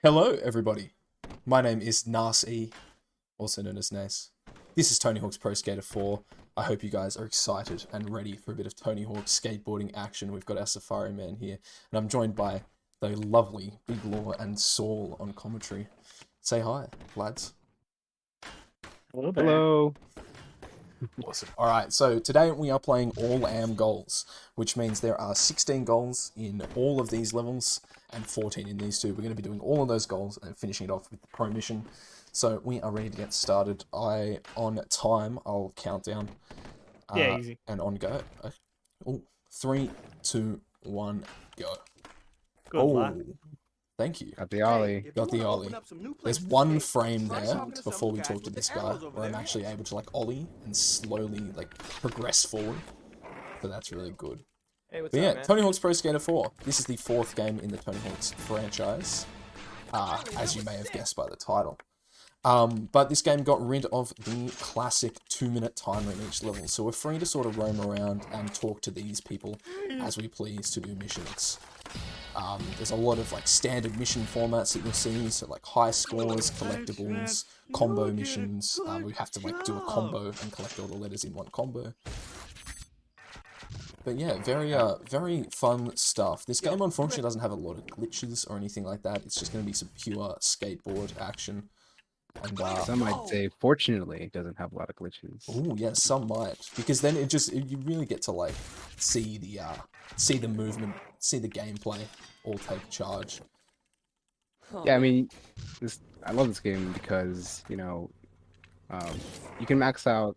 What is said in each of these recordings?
Hello, everybody. My name is nase, also known as Nase. This is Tony Hawk's Pro Skater 4. I hope you guys are excited and ready for a bit of Tony Hawk skateboarding action. We've got our Safari Man here, and I'm joined by the lovely Big Law and Saul on commentary. Say hi, lads. Hello there. Hello. Awesome. Alright, so today we are playing all AM goals, which means there are 16 goals in all of these levels and 14 in these two. We're going to be doing all of those goals and finishing it off with the pro mission. So we are ready to get started. On time, I'll count down. Yeah, easy. And on go. Oh, 3, 2, 1, go. Good luck. Thank you. Got the ollie. Got the ollie. There's one frame there before we talk to this guy where I'm actually able to like ollie and slowly like progress forward. So that's really good. Hey, what's But yeah, up, man? Tony Hawk's Pro Skater 4. This is the 4th game in the Tony Hawk's franchise, as you may have guessed by the title. But this game got rid of the classic 2-minute timer in each level, so we're free to sort of roam around and talk to these people as we please to do missions. There's a lot of like standard mission formats that you'll see, so like high scores, collectibles, combo missions. We have to like do a combo and collect all the letters in one combo. But yeah, very fun stuff. This game unfortunately doesn't have a lot of glitches or anything like that. It's just going to be some pure skateboard action. And Some might say, fortunately, it doesn't have a lot of glitches. oh yeah, some might, because then you really get to like see the movement, see the gameplay all take charge. Yeah, I mean, I love this game because you can max out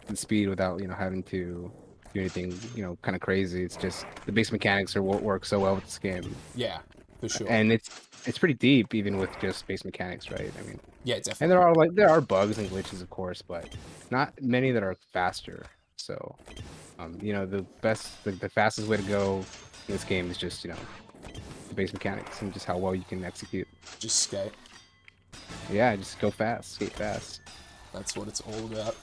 the speed without having to do anything kind of crazy. It's just the base mechanics are what work so well with this game. Yeah, for sure. And it's pretty deep even with just base mechanics, right? I mean, yeah, definitely. and there are bugs and glitches, of course, but not many that are faster. So, the fastest way to go in this game is just the base mechanics and just how well you can execute. Just skate. Yeah, just go fast, skate fast. That's what it's all about.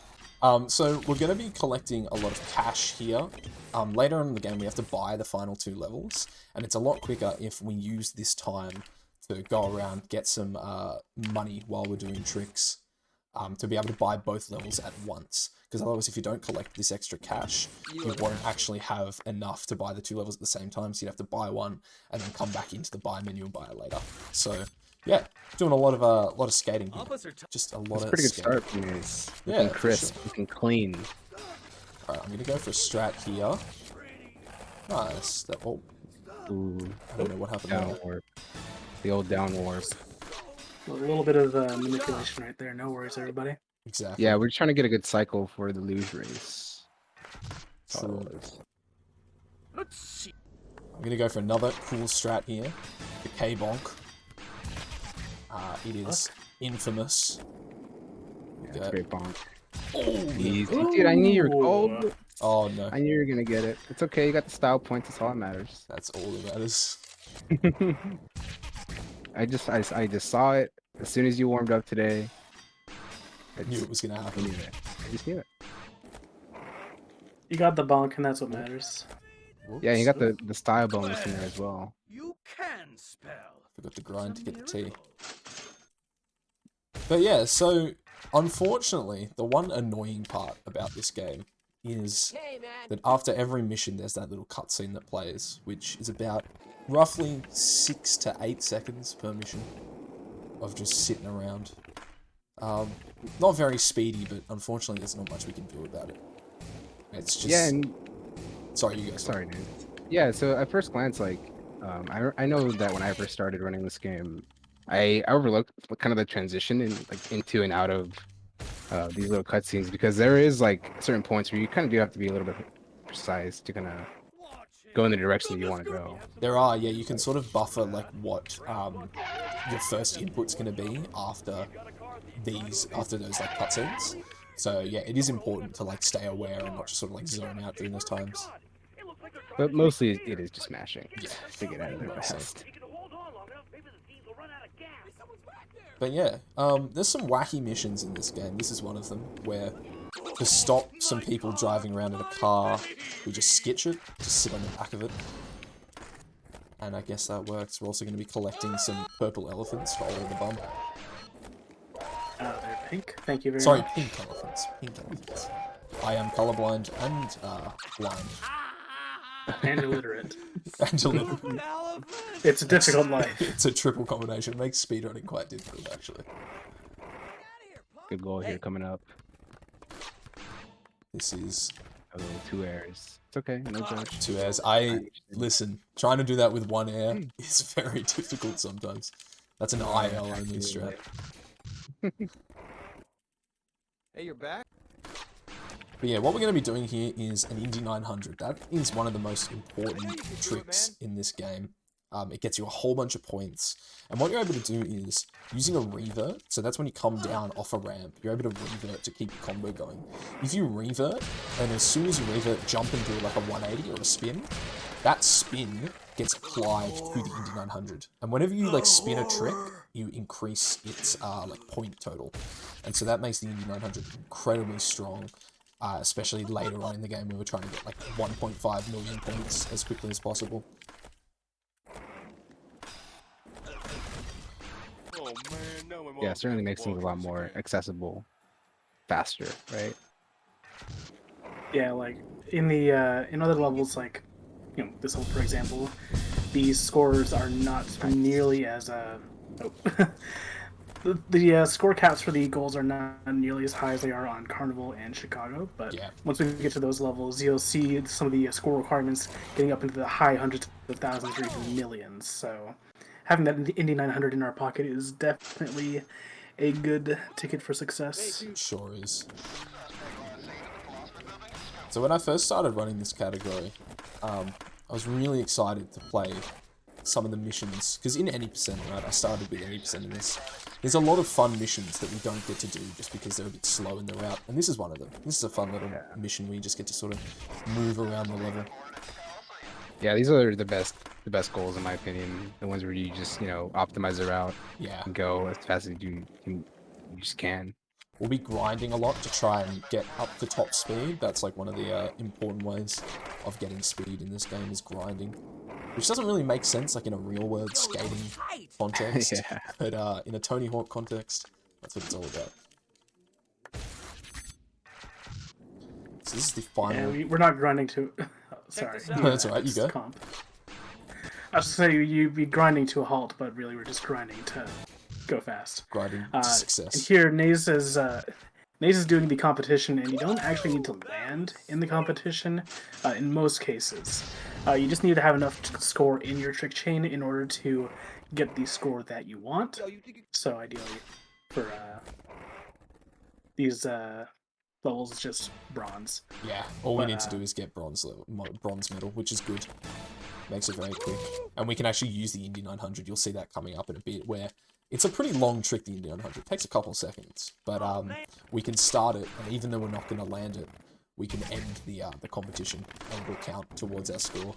So we're going to be collecting a lot of cash here. Later on in the game, we have to buy the final 2 levels, and it's a lot quicker if we use this time to go around, get some money while we're doing tricks, to be able to buy both levels at once. Because otherwise, if you don't collect this extra cash, you won't actually have enough to buy the 2 levels at the same time, so you'd have to buy one and then come back into the buy menu and buy it later. So yeah, doing a lot of skating here. Just a lot of Pretty good skating. start for me. Yeah, Looking for crisp, sure. looking clean. Alright, I'm gonna go for a strat here. Nice. Ooh, I don't know what happened down there. warp. The old down warp. A little bit of manipulation right there. No worries, everybody. Exactly. Yeah, we're trying to get a good cycle for the luge race. That's all True. it is. I'm gonna go for another cool strat here. The K-Bonk. It is infamous. Yeah, it's a great bonk. Oh, Easy. Dude, I knew you were cold. oh no. I knew you were gonna get it. It's okay, you got the style points, that's all that matters. That's all that matters. I just saw it as soon as you warmed up today. I knew it was gonna I happen. knew it. I just knew it. You got the bonk, and that's what matters. Whoops. Yeah, you got the style bonus in there as well. You can spell. Forgot to grind to get the T. But yeah, so unfortunately, the one annoying part about this game is that after every mission, there's that little cutscene that plays, which is about roughly 6 to 8 seconds per mission of just sitting around. Not very speedy, but unfortunately, there's not much we can do about it. It's just... Yeah, and Sorry, you guys. sorry, dude. Yeah, so at first glance, like, I know that when I first started running this game, I overlooked kind of the transition into and out of these little cutscenes, because there is like certain points where you kind of do have to be a little bit precise to kind of go in the direction you want to go. There are, yeah, you can sort of buffer like what your first input's going to be after those like cutscenes. So yeah, it is important to like stay aware and not just sort of like zone out during those times. But mostly it is just mashing Yeah, to get out of there mostly. fast. But yeah, there's some wacky missions in this game. This is one of them, where to stop some people driving around in a car, we just skitch it, just sit on the back of it. And I guess that works. We're also going to be collecting some purple elephants for Oliver the Bum. They're pink. Thank you very Sorry, much. pink elephants. Pink elephants. I am colorblind and blind. And illiterate. And illiterate. It's a difficult life. It's a triple combination. It makes speedrunning quite difficult, actually. Good goal here coming up. This is A little 2 airs. It's okay, no judge. 2 airs. Listen, trying to do that with 1 air is very difficult sometimes. That's an IL only strat. Hey, you're back? But yeah, what we're going to be doing here is an Indy 900. That is one of the most important tricks in this game. It gets you a whole bunch of points. And what you're able to do is, using a revert, so that's when you come down off a ramp, you're able to revert to keep your combo going. If you revert, and as soon as you revert, jump and do like a 180 or a spin, that spin gets applied to the Indy 900. And whenever you like spin a trick, you increase its like point total. And so that makes the Indy 900 incredibly strong. Especially later on in the game, we were trying to get like 1.5 million points as quickly as possible. Yeah, it certainly makes things a lot more accessible, faster, right? Yeah, like in the in other levels, like this one for example, these scores are not nearly as the score caps for the goals are not nearly as high as they are on Carnival and Chicago, but once we get to those levels, you'll see some of the score requirements getting up into the high hundreds of thousands or even millions. So having that Indy 900 in our pocket is definitely a good ticket for success. It sure is. So when I first started running this category, I was really excited to play some of the missions, because in any percent, right, I started with any percent in this. There's a lot of fun missions that we don't get to do just because they're a bit slow in the route, and this is one of them. This is a fun little mission where you just get to sort of move around the level. Yeah, these are the best goals in my opinion. The ones where you just optimize the route, and go as fast as you just can. We'll be grinding a lot to try and get up to top speed. That's like one of the important ways of getting speed in this game is grinding. Which doesn't really make sense like in a real world skating context. But in a Tony Hawk context, that's what it's all about. So this is the final... Yeah, we're not grinding to... Oh, sorry. That's alright, you go. Comp. I was going to say, you'd be grinding to a halt, but really we're just grinding to go fast. Grinding to success. And here, nase is doing the competition, and you don't actually need to land in the competition in most cases. You just need to have enough score in your trick chain in order to get the score that you want. So ideally, for these levels, it's just bronze. Yeah, all we need to do is get bronze medal, which is good. Makes it very quick. And we can actually use the Indy 900. You'll see that coming up in a bit, where it's a pretty long trick, the Indy 900. It takes a couple seconds, but we can start it, and even though we're not going to land it, we can end the competition, and it will count towards our score,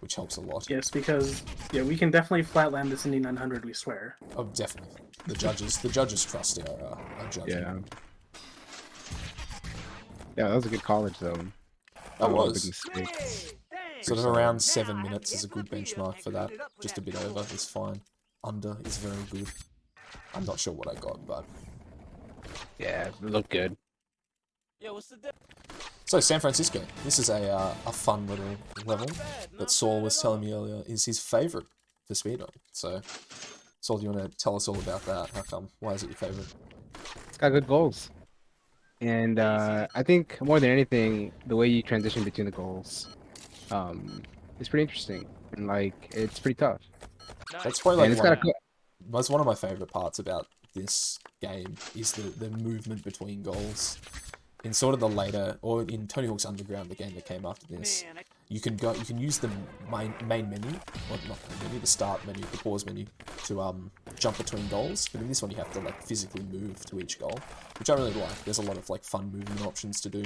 which helps a lot. Yes, because we can definitely flatland this Indy 900. We swear. Oh, definitely. The judges trust our judging. Yeah, that was a good college though. That was. Sort of around 7 minutes is a good benchmark for that. Just a bit over is fine. Under is very good. I'm not sure what I got, but yeah, it looked good. So San Francisco, this is a fun little level that Saul was telling me earlier is his favorite for speedrun. So Saul, do you want to tell us all about that? How come? Why is it your favorite? It's got good goals, and I think more than anything, the way you transition between the goals is pretty interesting, and like it's pretty tough. That's probably like that's one of my favorite parts about this game is the movement between goals. In sort of the later, or in Tony Hawk's Underground, the game that came after this, you can use the main menu, or not the menu, the start menu, the pause menu, to jump between goals. But in this one, you have to like physically move to each goal, which I really like. There's a lot of like fun movement options to do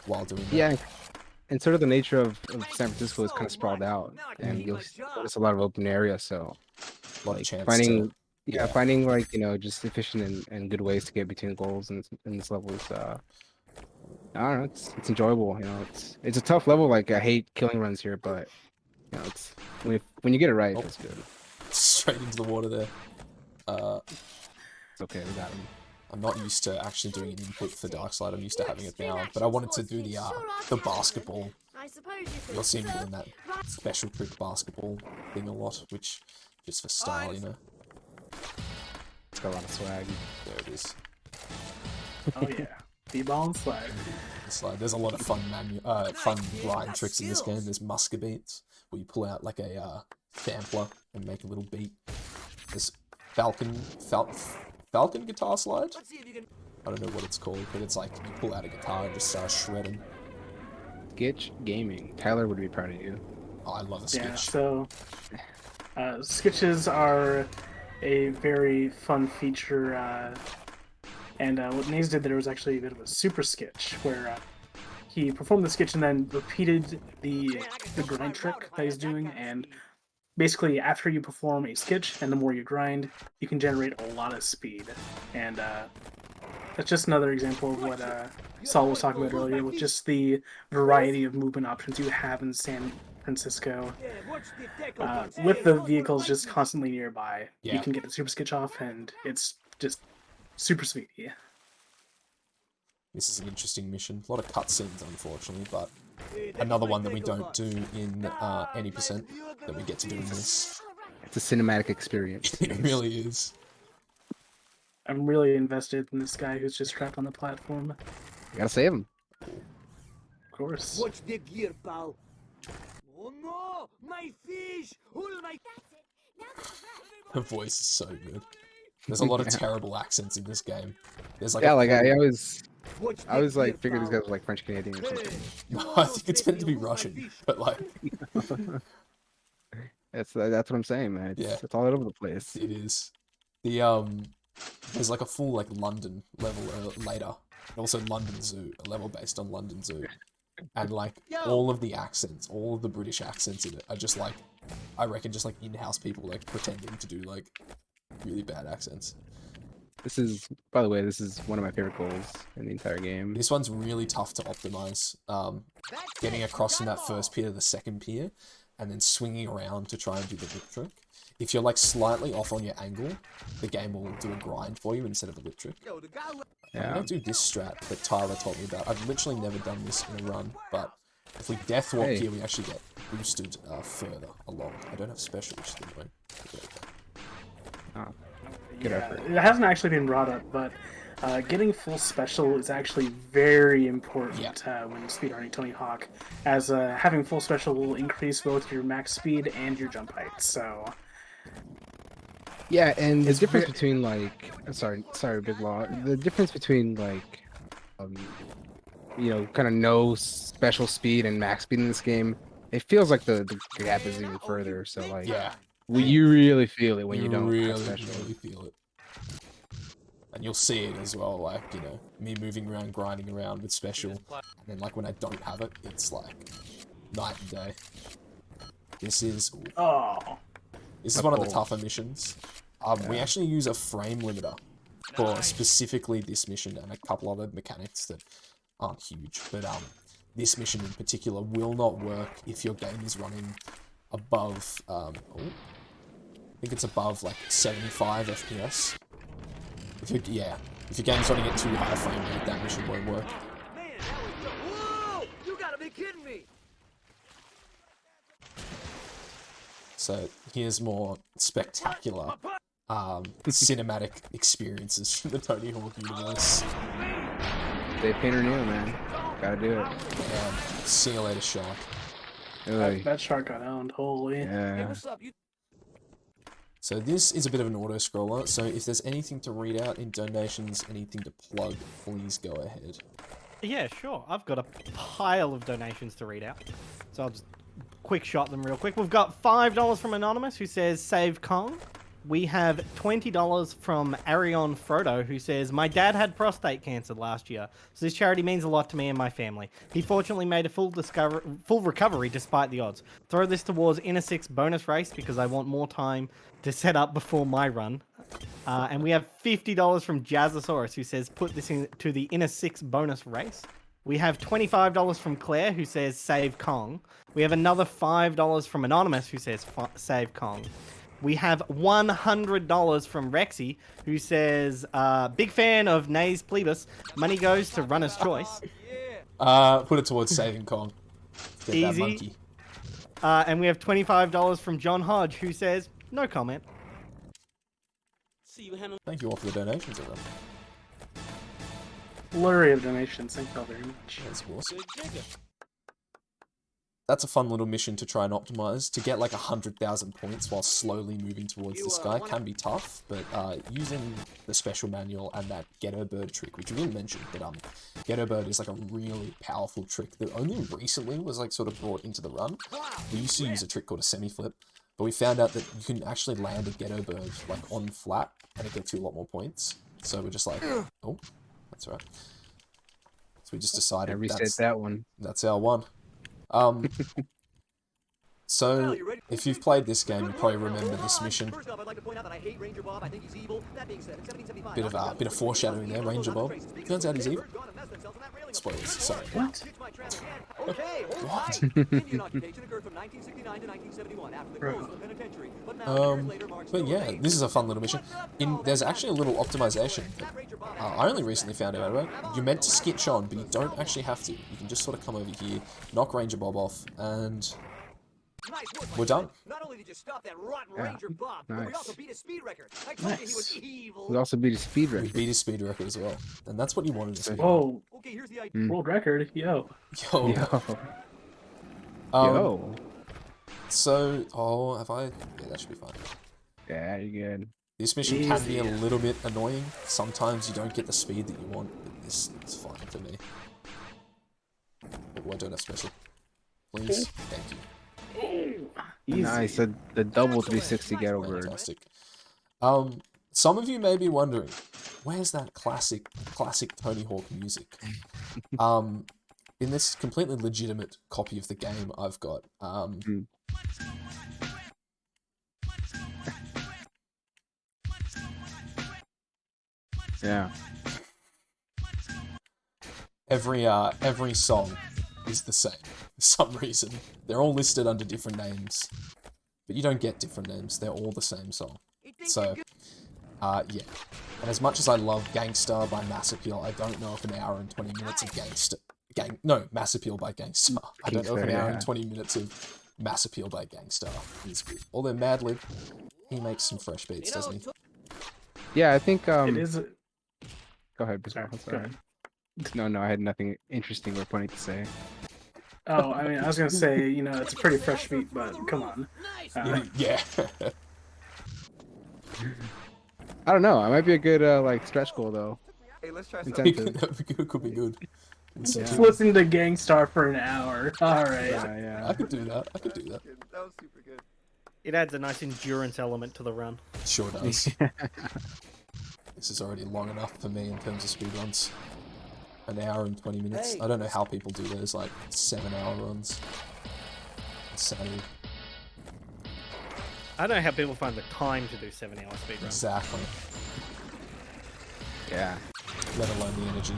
while doing that. Yeah, and sort of the nature of San Francisco is kind of sprawled out, and you'll notice a lot of open area. So, a lot of chance finding like just efficient and good ways to get between goals in this level is I don't know, it's enjoyable. It's a tough level. Like I hate killing runs here, but You know, it's when you get it right, Oh. it's good. Straight into the water there. It's okay, we got him. I'm not used to actually doing an input for Darkslide. I'm used to having it down, but I wanted to do the basketball. You'll see me doing that special trick basketball thing a lot, which just for style, you know. It's got a lot of swag. There it is. Oh yeah, B-ball and slide. There's a lot of fun grind tricks in this game. There's musca beats, where you pull out like a sampler and make a little beat. There's Falcon guitar slide. I don't know what it's called, but it's like you pull out a guitar and just start shredding. Skitch Gaming. Tyler would be proud of you. Oh, I love a skitch. Yeah, so skitches are a very fun feature, and what Nase did there was actually a bit of a super skitch, where he performed the skitch and then repeated the grind trick that he's doing, and basically after you perform a skitch and the more you grind, you can generate a lot of speed. And that's just another example of what Saul was talking about earlier, with just the variety of movement options you have in San Francisco. With the vehicles just constantly nearby, you can get the super skitch off, and it's just super sweet. Yeah. This is an interesting mission. A lot of cutscenes, unfortunately, but another one that we don't do in any percent that we get to do in this. It's a cinematic experience. It really is. I'm really invested in this guy who's just trapped on the platform. You gotta save him. Of course. Watch the gear, pal. Oh no, my fish! Oh my... Her voice is so good. There's a lot of terrible accents in this game. There's like I always like figured these guys were like French Canadian or something. No, I think it's meant to be Russian, but like that's what I'm saying, man. It's all over the place. it is. The there's like a full like London level later, and also London Zoo, a level based on London Zoo, and like all of the accents, all of the British accents in it are just like, I reckon just like in-house people like pretending to do like really bad accents. This is, by the way, this is one of my favorite goals in the entire game. This one's really tough to optimize. Getting across from that first pier to the second pier, and then swinging around to try and do the whip trick. If you're like slightly off on your angle, the game will do a grind for you instead of a whip trick. Yeah. I'm gonna do this strat that Tyler told me about. I've literally never done this in a run, but if we death walk here, we actually get boosted further along. I don't have special, which is annoying. Oh, good effort. It hasn't actually been brought up, but getting full special is actually very important when speedrunning Tony Hawk, as having full special will increase both your max speed and your jump height. So yeah, and the difference between like, sorry, Big Law. The difference between like, you know, kind of no special speed and max speed in this game, it feels like the gap is even further. So like, you really feel it when you don't have special. Really feel it. And you'll see it as well, like, you know, me moving around, grinding around with special, and then like when I don't have it, it's like night and day. This is one of the tougher missions. We actually use a frame limiter for specifically this mission and a couple other mechanics that aren't huge, but this mission in particular will not work if your game is running above, I think it's above like 75 FPS. If your game's running at too high a frame rate, that mission won't work. Whoa! You gotta be kidding me! So here's more spectacular cinematic experiences from the Tony Hawk universe. They paint her new, man. Gotta do it. See you later, shark. That shark got owned. Holy. Yeah. Hey, what's up? So this is a bit of an auto-scroller, so if there's anything to read out in donations, anything to plug, please go ahead. Yeah, sure. I've got a pile of donations to read out. So I'll just quick shot them real quick. We've got $5 from Anonymous, who says, Save Kong. We have $20 from Arion Frodo, who says, my dad had prostate cancer last year, so this charity means a lot to me and my family. He fortunately made a full recovery despite the odds. Throw this towards Inner 6 bonus race because I want more time to set up before my run. And we have $50 from Jazzosaurus, who says, put this into the Inner 6 bonus race. We have $25 from Claire, who says save Kong. We have another $5 from Anonymous, who says save Kong. We have $100 from Rexy, who says big fan of Nase Plebis. Money goes to Runner's Choice. Put it towards saving Kong. Get that Easy. monkey. And we have $25 from John Hodge, who says no comment. Thank you all for the donations, everyone. Flurry of donations. Thank you all very much. That's awesome. That's a fun little mission to try and optimize. To get like 100,000 points while slowly moving towards the sky can be tough, but using the special manual and that ghetto bird trick, which we didn't mention, but ghetto bird is like a really powerful trick that only recently was like sort of brought into the run. We used to use a trick called a semi-flip, but we found out that you can actually land a ghetto bird like on flat and it gets you a lot more points. So we're just like, oh, that's right. So we just decided I reset that one. That's our one. So, if you've played this game, you probably remember this mission. Bit of foreshadowing there, Ranger Bob. Turns out he's evil. Spoilers, sorry. What? What? But yeah, this is a fun little mission. There's actually a little optimization. I only recently found out about it. You're meant to skitch on, but you don't actually have to. You can just sort of come over here, knock Ranger Bob off, and we're done. Not only did you stop that rotten Ranger Bob, but we also beat his speed record. I told you he was evil. We also beat his speed We record. beat his speed record as well. And that's what you wanted to see. Whoa. Okay, here's the idea. World record. Yo. Yo. Yo. So, have I? Yeah, that should be fine. Yeah, you're good. This mission can be a little bit annoying. Sometimes you don't get the speed that you want, but this is fine for me. Oh, I don't have special. Please, thank you. Easy. Nice, the double 360 ghetto bird. Fantastic. Some of you may be wondering, where's that classic Tony Hawk music? In this completely legitimate copy of the game I've got, Yeah. every song is the same for some reason. They're all listed under different names, but you don't get different names. They're all the same song. So, yeah. And as much as I love Gangstar by Mass Appeal, I don't know if an hour and 20 minutes of Mass Appeal by Gangstar. I don't know if an hour and 20 minutes of Mass Appeal by Gangstar is good. Although Madlib, he makes some fresh beats, doesn't he? Yeah, I think It is. Go ahead, Sorry, Bismarck. go ahead. No, I had nothing interesting or funny to say. Oh, I mean, I was gonna say, you know, it's a pretty fresh beat, but come on. Yeah. I don't know. It might be a good like stretch goal though. Hey, let's try Incentive. Could be good. Just listen to Gangstar for an hour. All right. Yeah. I could do that. That was super good. It adds a nice endurance element to the run. Sure does. This is already long enough for me in terms of speedruns. An hour and 20 minutes. Hey. I don't know how people do those like 7-hour runs. Insanity. I don't know how people find the time to do 7-hour speedruns. Exactly. Yeah. Let alone the energy.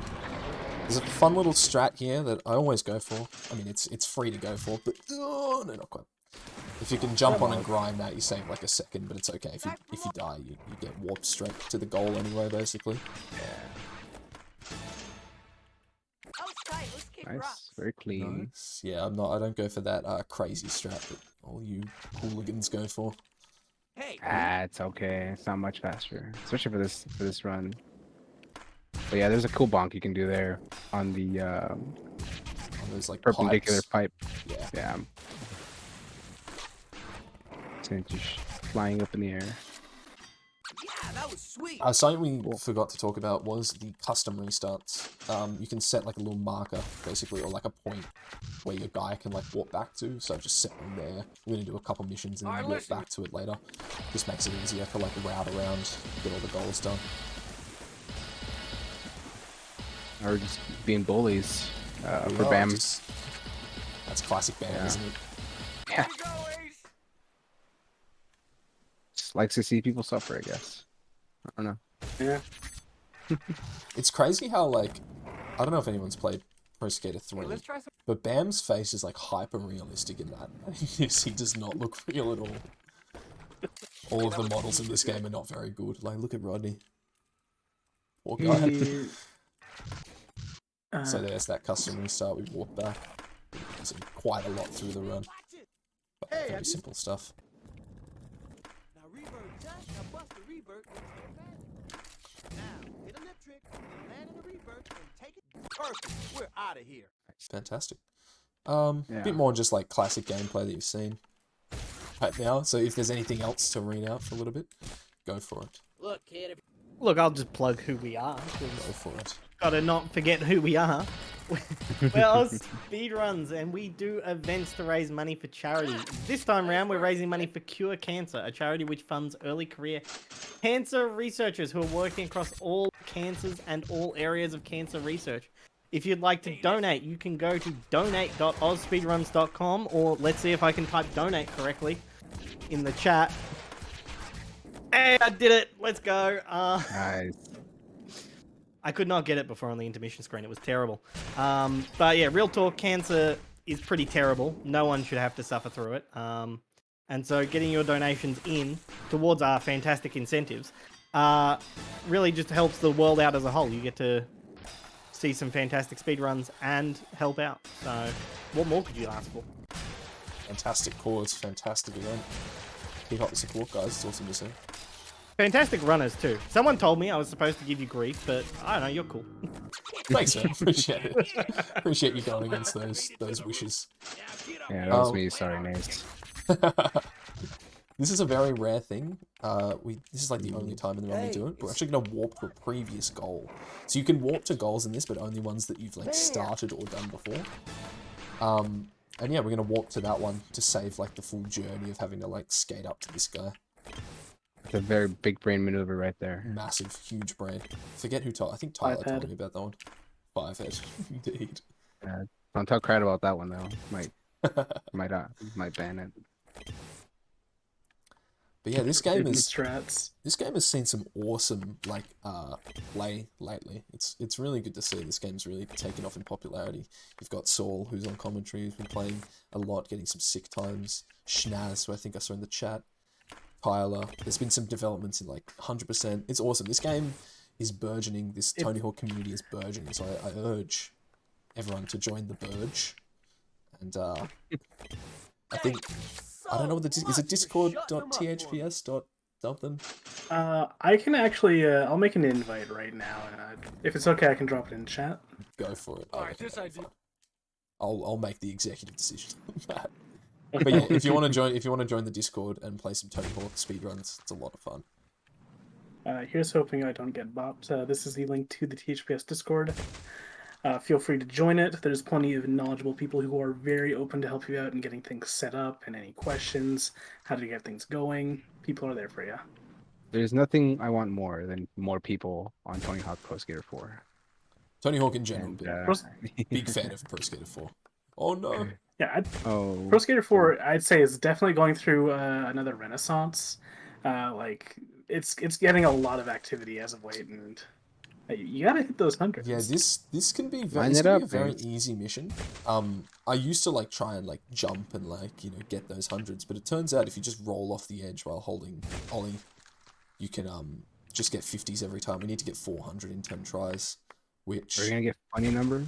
There's a fun little strat here that I always go for. I mean, it's free to go for, but oh, no, not quite. If you can jump on and grind that, you save like a second, but it's okay. If you die, you get warped straight to the goal anyway, basically. Nice. Very clean. Nice. Yeah, I don't go for that crazy strat that all you hooligans go for. Hey, It's okay. It's not much faster, especially for this run. But yeah, there's a cool bonk you can do there on the On those like perpendicular pipes. pipe. Yeah. Yeah. So just flying up in the air. yeah, that was sweet. Something we forgot to talk about was the custom restarts. You can set like a little marker, basically, or like a point where your guy can like warp back to. So I've just set one there. We're gonna do a couple missions and then warp back to it later. Just makes it easier to like route around, get all the goals done. Or just being bullies for Oh, BAM. That's classic BAM, Yeah. isn't it? Yeah. Just likes to see people suffer, I guess. I don't know. Yeah. It's crazy how like, I don't know if anyone's played Pro Skater 3. Let's try some. But Bam's face is like hyper realistic in that. Yes, he does not look real at all. All of the models in this game are not very good. Like, look at Rodney. Poor guy. So there's that custom restart. We walk back. It's quite a lot through the run. But very simple stuff. Now revert just now bust the revert and take that. Now hit a lip trick, land in the revert and take it. Perfect. We're out of here. Fantastic. A bit more just like classic gameplay that you've seen right now. So if there's anything else to read out for a little bit, go for it. Look, kid. Look, I'll just plug who we are. Go for it. Gotta not forget who we are. We're AusSpeedruns, and we do events to raise money for charity. This time around, we're raising money for Cure Cancer, a charity which funds early career cancer researchers who are working across all cancers and all areas of cancer research. If you'd like to donate, you can go to donate.ausspeedruns.com, or let's see if I can type donate correctly in the chat. Hey, I did it! Let's go! Nice. I could not get it before on the intermission screen. It was terrible. But yeah, real talk, cancer is pretty terrible. No one should have to suffer through it. And so getting your donations in towards our fantastic incentives really just helps the world out as a whole. You get to see some fantastic speedruns and help out. So what more could you ask for? Fantastic cause, fantastic event. Keep up the support, guys. It's awesome to see. Fantastic runners too. Someone told me I was supposed to give you grief, but I don't know, you're cool. Thanks, man. Appreciate it. Appreciate you going against those wishes. Yeah, that was me. Sorry, Nase. This is a very rare thing. This is like the only time in the run we do it. We're actually gonna warp to a previous goal. So you can warp to goals in this, but only ones that you've like started or done before. And yeah, we're gonna warp to that one to save like the full journey of having to like skate up to this guy. It's a very big brain maneuver right there. Massive, huge brain. Forget who told. I think Tyler told me about that one. 5-head, indeed. Don't tell Crowd about that one though. Might ban it. But yeah, this game has seen some awesome like play lately. It's really good to see. This game's really taken off in popularity. You've got Saul, who's on commentary, who's been playing a lot, getting some sick times. Schnaz, who I think I saw in the chat. Tyler. There's been some developments in like 100%. It's awesome. This game is burgeoning. This Tony Hawk community is burgeoning. So I urge everyone to join the Burge. And I think, I don't know what is it discord.thps.something? I can actually, I'll make an invite right now. If it's okay, I can drop it in chat. Go for it. Alright, this idea. I'll make the executive decision on that. But yeah, if you want to join the Discord and play some Tony Hawk speedruns, it's a lot of fun. Here's hoping I don't get bopped. This is the link to the THPS Discord. Feel free to join it. There's plenty of knowledgeable people who are very open to help you out and getting things set up and any questions, how to get things going. People are there for you. There's nothing I want more than more people on Tony Hawk Pro Skater 4. Tony Hawk in general, big fan of Pro Skater 4. Oh no. Yeah, Pro Skater 4, I'd say, is definitely going through another renaissance. Like it's getting a lot of activity as of late, and you gotta hit those hundreds. Yeah, this can be a very easy mission. I used to like try and like jump and like get those hundreds, but it turns out if you just roll off the edge while holding Ollie, you can just get 50s every time. We need to get 400 in 10 tries, which are you gonna get funny number?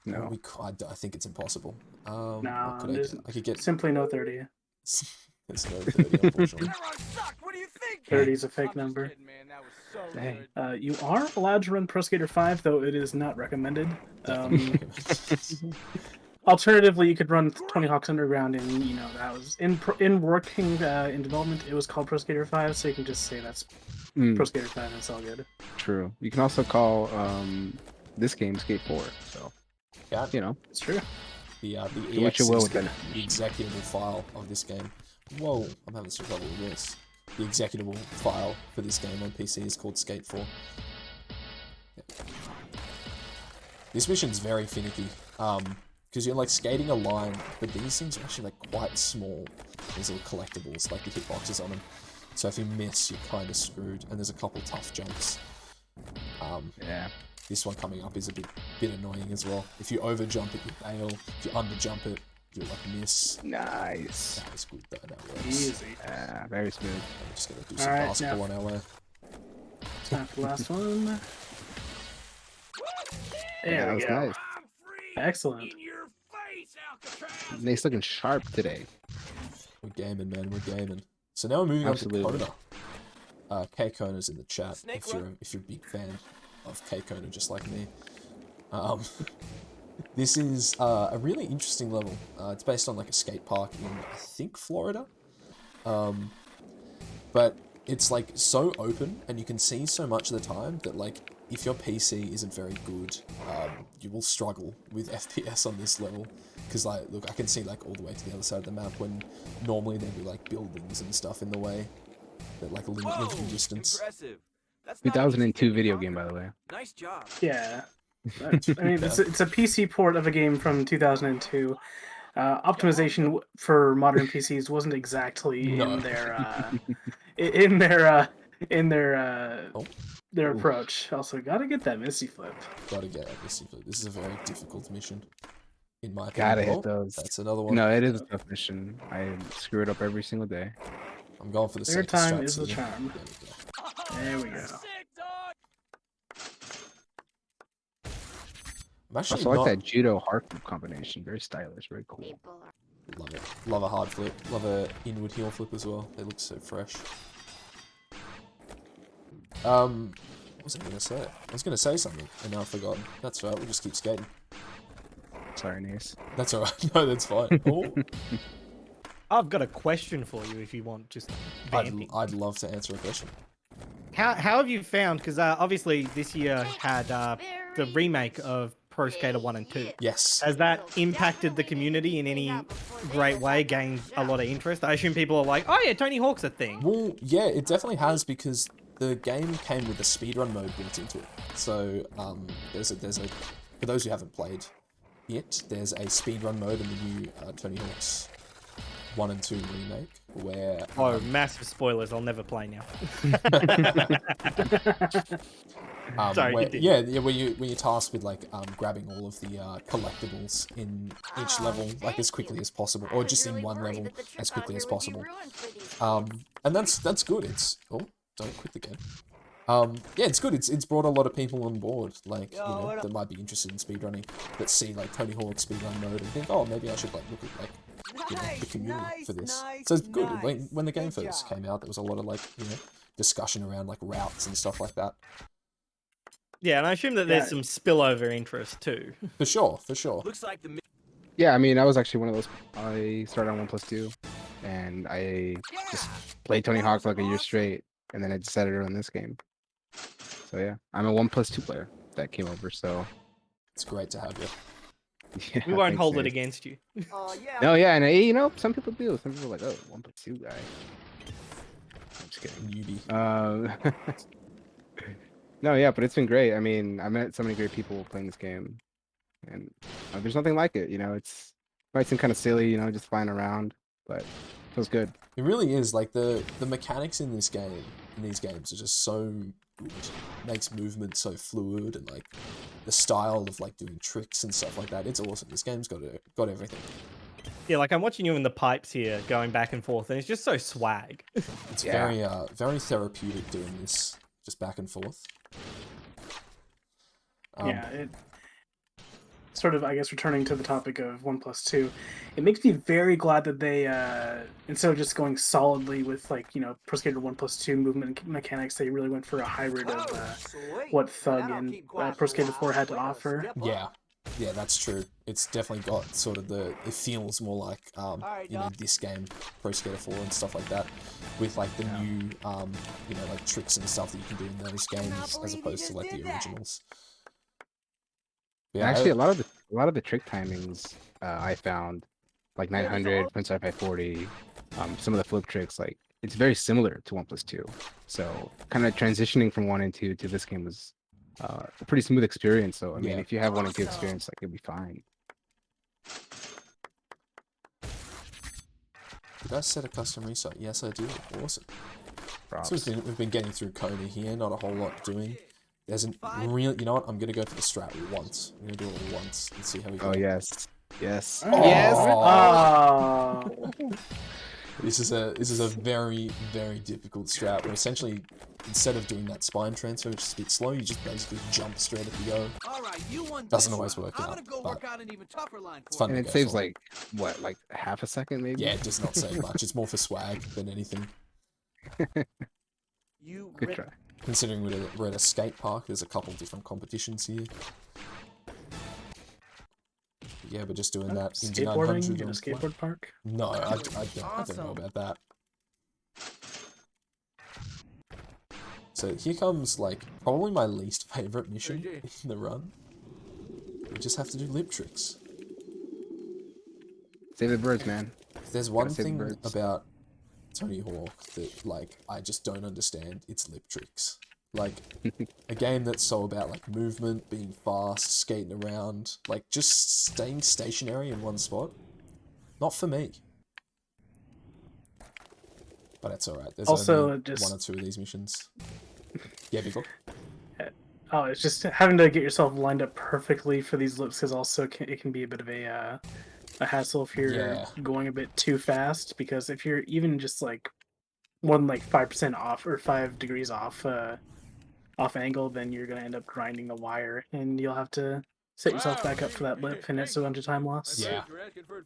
No, I think it's impossible. No, I could get simply no 30. There's no 30, unfortunately. What do you think? 30 is a fake number. You are allowed to run Pro Skater 5, though it is not recommended. Alternatively, you could run Tony Hawk's Underground, and that was in working in development. It was called Pro Skater 5, so you can just say that's Pro Skater 5, and it's all good. True. You can also call this game Skate 4. So. Yeah, it's true. The the executable file of this game. Whoa, I'm having some trouble with this. The executable file for this game on PC is called Skate 4. Yeah. This mission's very finicky, because you're like skating a line, but these things are actually like quite small. These little collectibles, like the hitboxes on them. So if you miss, you're kind of screwed, and there's a couple tough jumps. Yeah. this one coming up is a bit annoying as well. If you over jump it, you bail. If you under jump it, you like miss. Nice. That was good though. That works. Easy. Yeah, very smooth. I'm just gonna do some Alright, basketball on our way. Time for the last one. Yeah, that There we was go. nice. Excellent. Nate's looking sharp today. We're gaming, man. We're gaming. So now we're moving Absolutely. on to Kona. K Kona's in the chat if you're a big fan of K Kona, just like me. This is a really interesting level. It's based on like a skate park in I think Florida, but it's like so open and you can see so much of the time that like if your PC isn't very good, you will struggle with FPS on this level. Because like, look, I can see like all the way to the other side of the map when normally there'd be like buildings and stuff in the way that like limit your view distance. Impressive. That's 2002 video game, by the way. Nice job. Yeah. I mean, it's a PC port of a game from 2002. Optimization for modern PCs wasn't exactly in their approach. Also, gotta get that Misty Flip. Gotta get that Misty Flip. This is a very difficult mission. In my Gotta opinion. hit those. That's another one. No, it is a tough mission. I screw it up every single day. I'm going for the Third safest time strats is the here. charm. There we go. I'm actually Also, I not... like that judo hard flip combination. Very stylish, very cool. Love it. Love a hard flip. Love a inward heel flip as well. They look so fresh. What was I gonna say? I was gonna say something and now I've forgotten. That's right. We'll just keep skating. Sorry, Nace. That's alright. No, that's fine. Oh, I've got a question for you if you want just vamping. I'd love to answer a question. How have you found, because obviously this year had the remake of Pro Skater 1 and 2. Yes. Has that impacted the community in any great way, gained a lot of interest? I assume people are like, oh yeah, Tony Hawk's a thing. Well, yeah, it definitely has because the game came with a speedrun mode built into it. So there's a for those who haven't played it, there's a speedrun mode in the new Tony Hawk's 1 and 2 remake where Oh, massive spoilers! I'll never play now. Sorry, where, continue. yeah, where you're tasked with like grabbing all of the collectibles in each level like as quickly as possible, or just in one level as quickly as possible. And that's good. It's don't quit the game. Yeah, it's good. It's brought a lot of people on board, like that might be interested in speedrunning, that see like Tony Hawk speedrun mode and think, oh, maybe I should like look at like the community for this. So it's good. When the game first came out, there was a lot of like discussion around like routes and stuff like that. Yeah, and I assume that there's some spillover interest too. For sure, for sure. Looks like the Yeah, I mean, I was actually one of those. I started on 1+2, and I just played Tony Hawk for like a year straight, and then I decided to run this game. So yeah, I'm a 1+2 player that came over. So It's great to have you. yeah, We won't thanks, hold it Nate. against you. Oh yeah. No, yeah, and some people do. Some people are like, oh, 1+2 guy. I'm just kidding. Newbie. No, yeah, but it's been great. I mean, I met so many great people playing this game, and there's nothing like it. It might seem kind of silly, just flying around, but it feels good. It really is. Like the mechanics in this game, in these games, are just so good. It makes movement so fluid, and like the style of like doing tricks and stuff like that. It's awesome. This game's got everything. Yeah, like I'm watching you in the pipes here, going back and forth, and it's just so swag. It's Yeah. very therapeutic doing this, just back and forth. Yeah, it sort of, I guess, returning to the topic of 1+2, it makes me very glad that they, instead of just going solidly with like, Pro Skater 1+2 movement mechanics, they really went for a hybrid of what Thug and Pro Skater 4 had to offer. Yeah, that's true. It's definitely got sort of it feels more like, this game, Pro Skater 4 and stuff like that, with like the new, like tricks and stuff that you can do in those games as opposed to like the originals. Yeah, Actually, a lot of the trick timings I found, like 900, Prince Pi 40, some of the flip tricks, like it's very similar to 1+2. So kind of transitioning from 1 and 2 to this game was a pretty smooth experience. So I mean, if you have 1 and 2 experience, like it'll be fine. Did I set a custom restart? Yes, I did. Awesome. Props. So we've been getting through Kona here, not a whole lot doing. There's a real, you know what? I'm gonna go for the strat once. I'm gonna do it once and see how we go. Oh yes, yes, Oh. yes. Oh. This is a very difficult strat. Where essentially, instead of doing that spine transfer, which is a bit slow, you just basically jump straight at the go. All right, you won Doesn't this always round. work I'm out, gonna go but work out an even tougher line it's for fun. you. And to it go saves for. like what, like half a second maybe? Yeah, it does not save much. It's more for swag than anything. You Good rip- try. Considering we're at a skate park, there's a couple different competitions here. Yeah, we're just doing that Indy 900 Skateboarding in a on flat. skateboard park? No, I don't know about that. So here comes, like, probably my least favorite mission in the run. We just have to do lip tricks. Save the birds, man. There's one save the thing birds. about Tony Hawk that, like, I just don't understand. It's lip tricks. Like, a game that's so about, like, movement, being fast, skating around, like, just staying stationary in one spot. Not for me. But it's alright. There's Also, only just- one or two of these missions. Yeah, Big Book? Oh, it's just having to get yourself lined up perfectly for these lips, because also it can be a bit of a hassle if you're Yeah. going a bit too fast. Because if you're even just like 5% off or 5 degrees off angle, then you're gonna end up grinding the wire, and you'll have to set yourself back up for that lip, and it's a bunch of time loss. Yeah.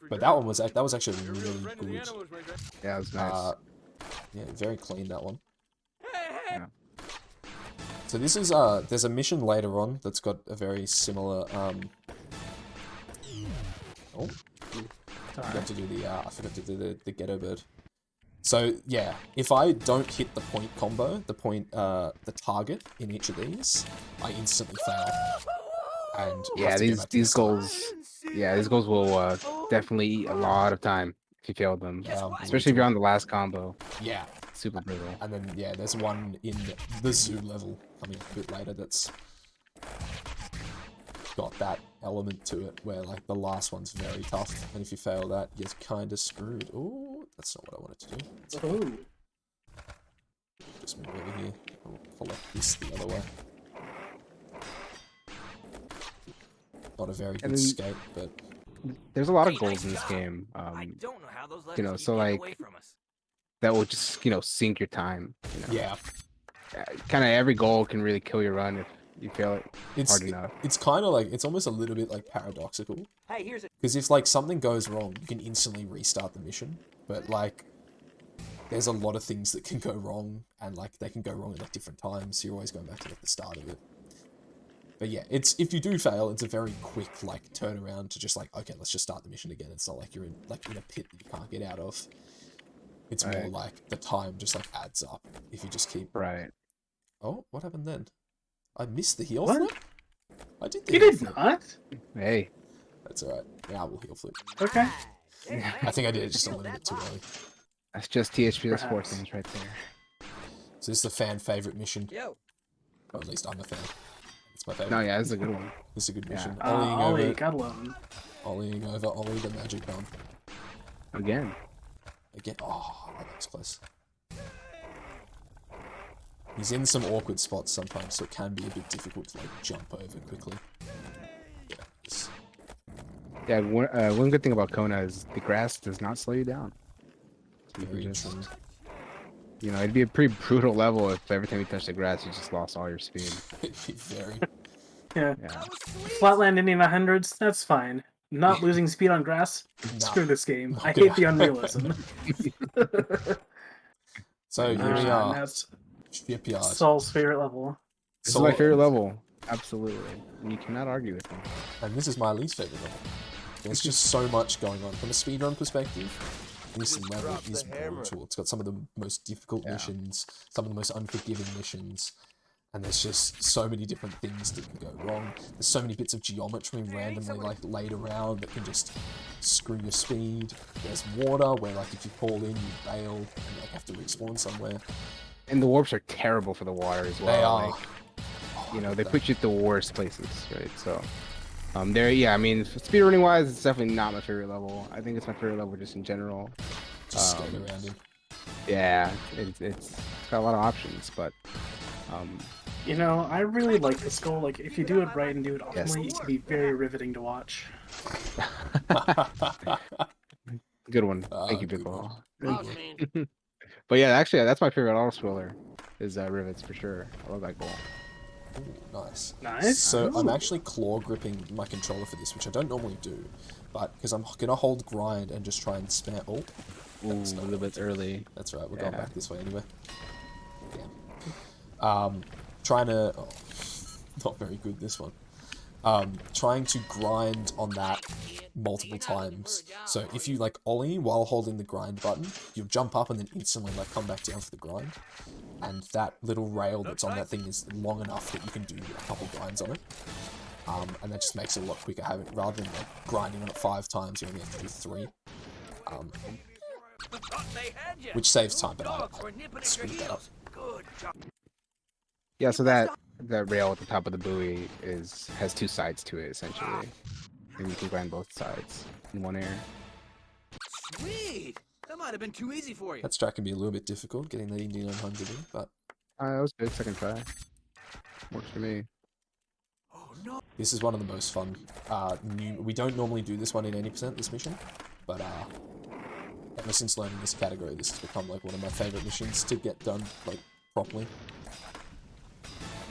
But that one was actually really good. Yeah, it was nice. Yeah, very clean, that one. Yeah. So this is there's a mission later on that's got a very similar oh, I forgot to do the ghetto bird. So yeah, if I don't hit the point combo, the target in each of these, I instantly fail. And Yeah, have to go back to the these start. goals. Yeah, these goals will definitely eat a lot of time if you fail them, especially if you're on the last combo. Yeah. Super brutal. And then, yeah, there's one in the zoo level coming up a bit later that's got that element to it where, like, the last one's very tough, and if you fail that, you're kind of screwed. Ooh, that's not what I wanted to do. Ooh. Just move over here. I'll collect this the other way. Not a very good then- skate, but There's a lot of goals in this game. I don't know how those you know, letters so, keep getting like, away from us. that will just, you know, sink your time. You know? yeah. Kind of every goal can really kill your run if you fail it It's hard enough. it's kind of like, it's almost a little bit like paradoxical. Hey, here's a Because if, like, something goes wrong, you can instantly restart the mission. But, like, there's a lot of things that can go wrong, and, like, they can go wrong at, like, different times, so you're always going back to, like, the start of it. But yeah, if you do fail, it's a very quick, like, turnaround to just, like, okay, let's just start the mission again. It's not like you're in a pit that you can't get out of. It's more Right. like the time just, like, adds up if you just keep... Right. Oh, what happened then? I missed the heel What? flip? I did the You heel did flip. not? Hey. That's alright. Yeah, I will heel flip. Okay. I think I did it just a little bit too early. That's just THP Perhaps. Sports Games right there. So this is the fan favorite mission. Yo. Or at least I'm a fan. It's my favorite. No, yeah, this is a good one. This is a good Yeah. mission. Ollie, Ollieing gotta love him. over Ollie the magic bomb. Again. Again. Oh, that looks close. He's in some awkward spots sometimes, so it can be a bit difficult to, like, jump over quickly. Yeah, this- Yeah, one good thing about Kona is the grass does not slow you down. So you Very can just, true. you know, it'd be a pretty brutal level if every time you touch the grass, you just lost all your speed. It'd be very... Yeah. Yeah. Flatland Indian 100s, that's fine. Not losing speed on grass? No. Screw this game. Not I gonna hate the unrealism. So here we are. That's Shipyard. Saul's favorite level. This is my favorite level. Absolutely. And you cannot argue with me. And this is my least favorite level. There's just so much going on. From a speedrun perspective, this level is brutal. It's got some of the most difficult missions, some of the most unforgiving missions, and there's just so many different things that can go wrong. There's so many bits of geometry randomly, like, laid around that can just screw your speed. There's water where, like, if you fall in, you bail and, like, have to respawn somewhere. And the warps are terrible for the water as well. They are. Like, you know, they put you at the worst places, right? So, yeah, I mean, speedrunning wise, it's definitely not my favorite level. I think it's my favorite level just in general. Just skate around in. Yeah, it's got a lot of options, but You know, I really like this goal. Like, if you do it right and do it optimally, it can be very riveting to watch. Good one. Thank you, good Pickle. one. But yeah, actually, that's my favorite auto scroller. Is rivets for sure. I love that goal. Ooh, nice. Nice. So I'm Ooh. actually claw gripping my controller for this, which I don't normally do, but because I'm gonna hold grind and just try and spam. Oh, Ooh, a little bit early. that's right. We're going back this way anyway. Yeah. Trying to. Oh, not very good this one. Trying to grind on that multiple times. So if you like ollie while holding the grind button, you'll jump up and then instantly like come back down for the grind. And that little rail that's on that thing is long enough that you can do a couple grinds on it. And that just makes it a lot quicker having rather than like grinding on it 5 times, you only have to do 3. Which saves time, but I screwed that up. Yeah, so that rail at the top of the buoy has 2 sides to it essentially, and you can grind both sides in one air. Sweet! That might have been too easy for you. That strat can be a little bit difficult getting the Indy 900 in, but That was good. Second try. Works for me. Oh no! this is one of the most fun. We don't normally do this one in 80% this mission, but ever since learning this category, this has become like one of my favorite missions to get done like properly.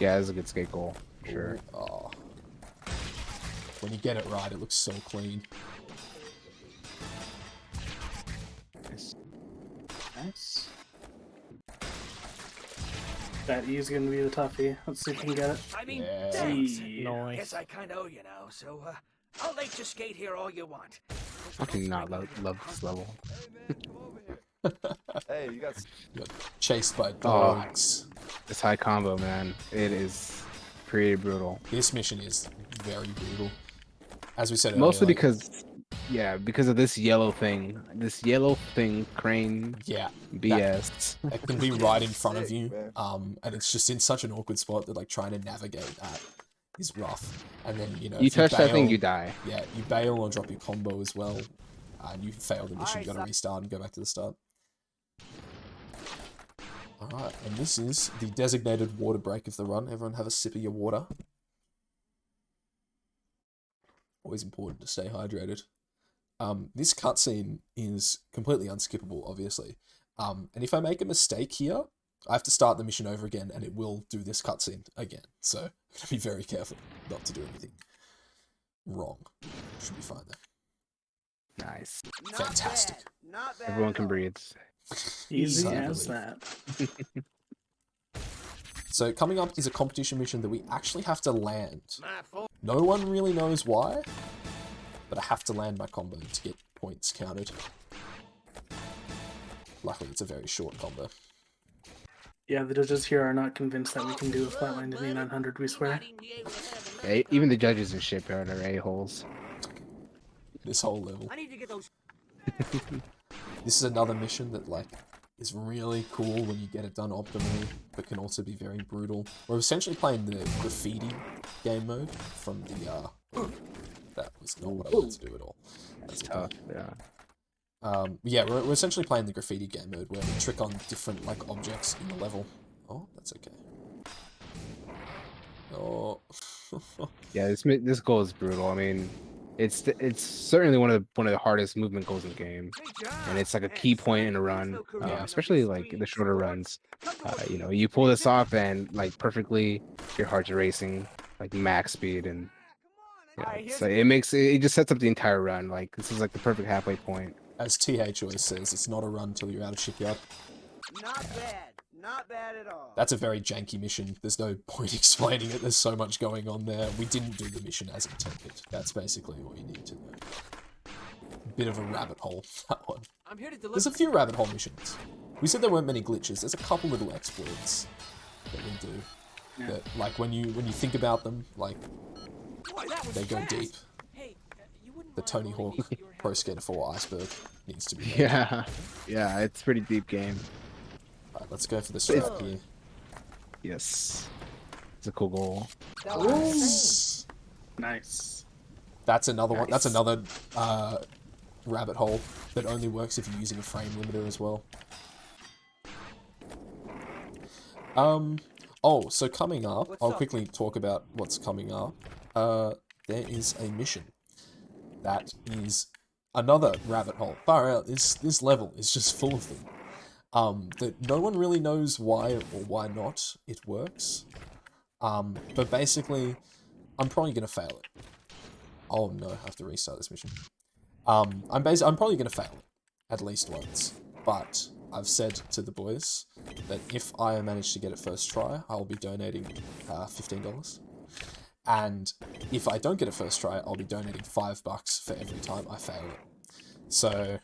Yeah, it's a good skate goal. For sure. Oh. When you get it right, it looks so clean. Nice. Nice. That E is gonna be the toughie. Let's see if we can get it. I mean, Yeah. thanks. Nice. Guess I kind of owe you now, so I'll let you skate here all you want. Fucking not love this level. Hey, you got Got chased by dogs. This high combo, man. It is pretty brutal. This mission is very brutal. As we said earlier, Mostly like, because of this yellow thing. This yellow thing, crane yeah, BS. it can be right in front of Sick, you, man. and it's just in such an awkward spot that like trying to navigate that is rough. And then You if touch that thing, bail- you die. Yeah, you bail or drop your combo as well, and you fail the mission. You gotta restart and go back to the start. Alright, and this is the designated water break of the run. Everyone have a sip of your water. Always important to stay hydrated. This cutscene is completely unskippable, obviously. And if I make a mistake here, I have to start the mission over again, and it will do this cutscene again. So, I'm gonna be very careful not to do anything wrong. Should be fine though. Nice. Fantastic. Not bad. Everyone can breathe. Easy Easy, I as believe. that. So coming up is a competition mission that we actually have to land. My fault. No one really knows why, but I have to land my combo to get points counted. Luckily, it's a very short combo. Yeah, the judges here are not convinced that we can do a flatline Indy 900, we swear. Yeah, even the judges in Shipyard are a-holes. This whole level. I need to get those. This is another mission that like is really cool when you get it done optimally, but can also be very brutal. We're essentially playing the graffiti game mode from the that was not what I wanted to do at all. That's okay. tough. Yeah. Yeah, we're essentially playing the graffiti game mode where we trick on different like objects in the level. Oh, that's okay. Oh. Yeah, this goal is brutal. I mean, it's certainly one of the hardest movement goals in the game, and it's like a key point in a run, especially like the shorter runs. You know, you pull this off and like perfectly, your heart's racing like max speed, and so it just sets up the entire run. Like this is like the perfect halfway point. As TH always says, it's not a run till you're out of Shipyard. Not bad. Not bad at all. That's a very janky mission. There's no point explaining it. There's so much going on there. We didn't do the mission as intended. That's basically what you need to know. Bit of a rabbit hole, that one. I'm here to deliver. There's a few rabbit hole missions. We said there weren't many glitches. There's a couple little exploits that we do. Yeah. That, like, when you think about them, like, Boy, that was they go fast. deep. Hey, you wouldn't The mind Tony rolling Hawk me your Pro hat? Skater 4 iceberg needs to be there. Yeah, yeah, it's a pretty deep game. Alright, let's go for the strap here. Yes, it's a cool goal. That was Nice. That's another one. Nice. That's another rabbit hole that only works if you're using a frame limiter as well. Oh, so coming up, What's I'll up? quickly talk about what's coming up. There is a mission that is another rabbit hole. Far out, this level is just full of them. That no one really knows why or why not it works. But basically, I'm probably gonna fail it. Oh no, I have to restart this mission. I'm probably gonna fail it at least once. But I've said to the boys that if I manage to get it first try, I'll be donating $15. And if I don't get it first try, I'll be donating $5 for every time I fail it. So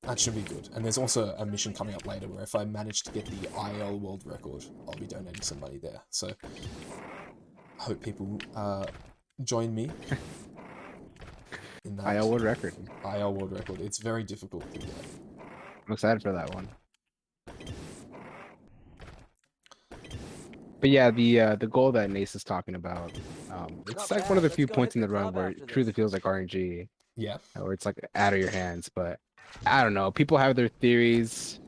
that should be good. And there's also a mission coming up later where if I manage to get the IL world record, I'll be donating some money there. So I hope people join me in that. IL world record. IL world record. It's very difficult to get. I'm excited for that one. But yeah, the goal that Nase is talking about, it's like one of the few points in the run where it truly feels like RNG, Yeah. where it's like out of your hands. But I don't know. People have their theories.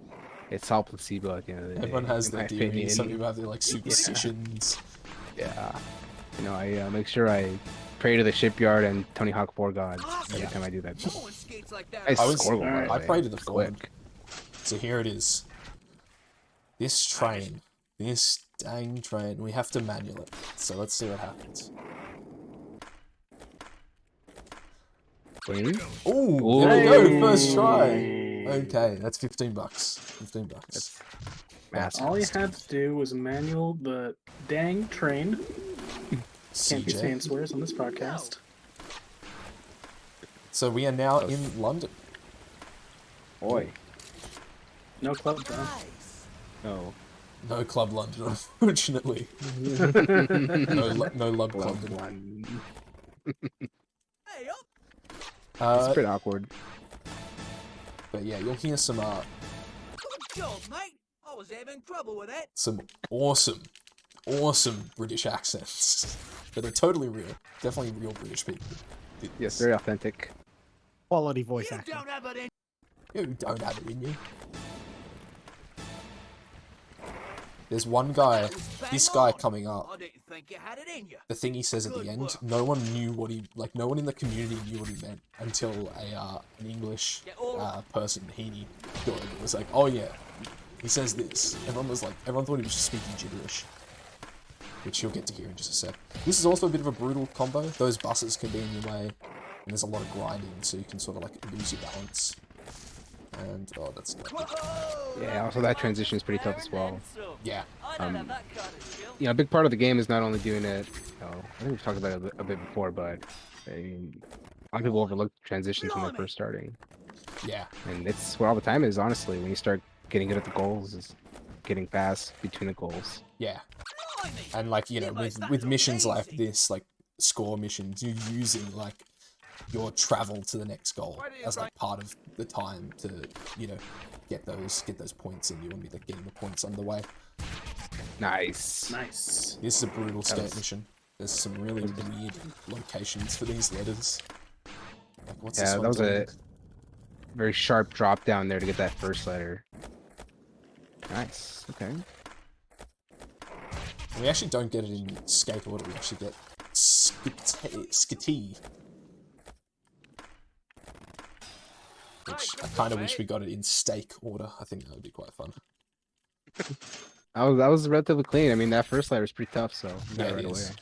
It's all placebo at the end of the day. Everyone has in their my theories. opinion. Some people have their like superstitions. Yeah. You know, I make sure I pray to the Shipyard and Tony Hawk 4 gods every time I do that. No one skates like that. I I was- score one, by the I way. pray to the Ford. Quick. So here it is. This train. This dang train. We have to manual it. So let's see what happens. Green? Oh, there we go. First try. Okay, that's $15. $15. That's massive. All you had to do was manual the dang train. Can't be saying CJ. swears on this podcast. So we are now in London. Boy. No club though. Nice. No. No Club London, unfortunately. No Lub Club. One. Hey, up. It's pretty awkward. But yeah, you'll hear some Good job, mate. I was having trouble with that. some awesome British accents that are totally real. Definitely real British people. did Yes, this. very authentic. Quality voice You acting. don't have it in. You don't have it in you. There's one guy, this guy coming up. I didn't think you had it in you. The thing he says at the Good end, work. no one knew what he, like, no one in the community knew what he meant until an English Get all person, Heaney, joined and was like, oh yeah, he says this. Everyone thought he was just speaking gibberish. Which you'll get to hear in just a sec. This is also a bit of a brutal combo. Those buses can be in your way, and there's a lot of grinding, so you can sort of like lose your balance. And, oh, that's not good. Whoa, Yeah, also that transition is pretty tough as well. Yeah. I don't have that kind of skill. You know, a big part of the game is not only doing it, you know, I think we've talked about it a bit before, but I mean, a lot of people overlook transitions when they're first starting. Yeah. And it's where all the time is, honestly, when you start getting good at the goals, is getting fast between the goals. Yeah. Blimey. And like, you know, Yeah, but with that's missions like amazing. this, like score missions, you're using like your travel to the next goal as like part of the time to, you know, get those points, and you want to be like getting the points underway. Nice. Nice. This is a brutal skate was- mission. There's some really weird locations for these letters. Like, what's Yeah, this that one was doing? a very sharp drop down there to get that first letter. Nice. Okay. We actually don't get it in skate order. We actually get skitee. Which I kind of wish we got it in steak order. I think that would be quite fun. That was relatively clean. I mean, that first letter is pretty tough, so you got Yeah, it right it away. is.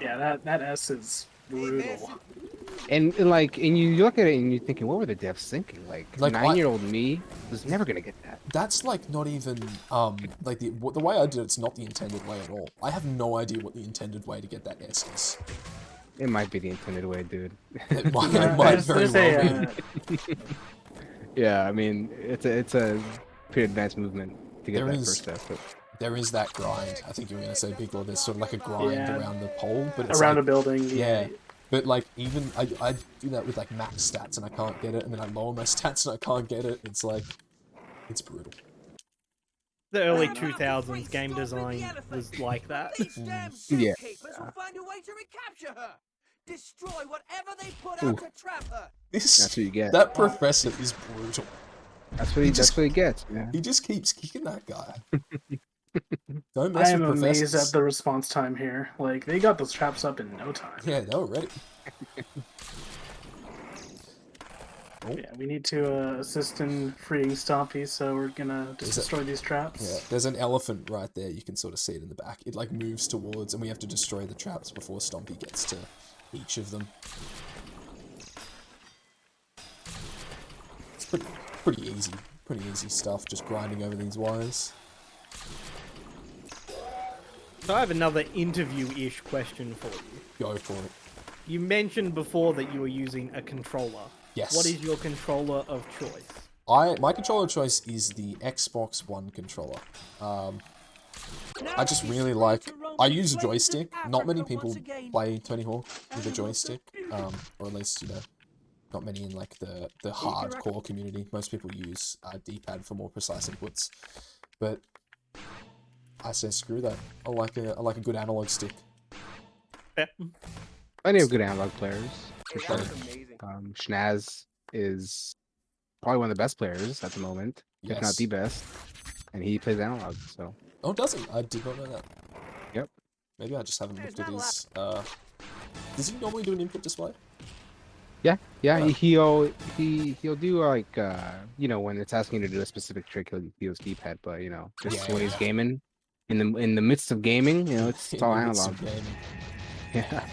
Yeah, that S is brutal. And like, and you look at it and you're thinking, what were the devs thinking? Like, Like, 9-year-old me was never gonna get that. That's like not even like the way I did it's not the intended way at all. I have no idea what the intended way to get that S is. It might be the intended way, dude. It might, Yeah, it might there's- very there's well a, be. Yeah, I mean, it's a pretty advanced movement to get There that is- first step. But There is that grind. I think you were gonna say big Lord. There's sort of like a grind Yeah. around the pole, but it's around like, a building. yeah. But like even I do that with like max stats and I can't get it, and then I lower my stats and I can't get it. It's like it's brutal. The early Well, 2000s game design was like that. These damn Yeah. zookeepers will find a way to recapture her. Destroy whatever they put Ooh. out to trap her. This that's what you get. that professor is brutal. That's what he just- gets. Yeah. He just keeps kicking that guy. Don't mess I am with amazed professors. at the response time here. Like, they got those traps up in no time. Yeah, they were ready. Yeah, we need to assist in freeing Stompy, so we're gonna just destroy these traps. Yeah, there's an elephant right there. You can sort of see it in the back. It like moves towards, and we have to destroy the traps before Stompy gets to each of them. It's pretty easy stuff. Just grinding over these wires. So I have another interview-ish question for you. Go for it. You mentioned before that you were using a controller. Yes. What is your controller of choice? My controller of choice is the Xbox One controller. I just really like. I use a joystick. Not many people play Tony Hawk with a joystick, or at least not many in like the hardcore community. Most people use D-pad for more precise inputs, but I say screw that. I like a good analog stick. Yeah. Plenty of good analog players. For Hey, sure. that was amazing. Schnaz is probably one of the best players at the moment, if not the best, and he plays analog. So. Oh, does he? I did not know that. Yep. Maybe I just haven't looked at his. Does he normally do an input display? Yeah, Wow. he'll do like when it's asking you to do a specific trick, he'll use D-pad, but just when he's gaming, in the midst of gaming, it's all analog. Yeah.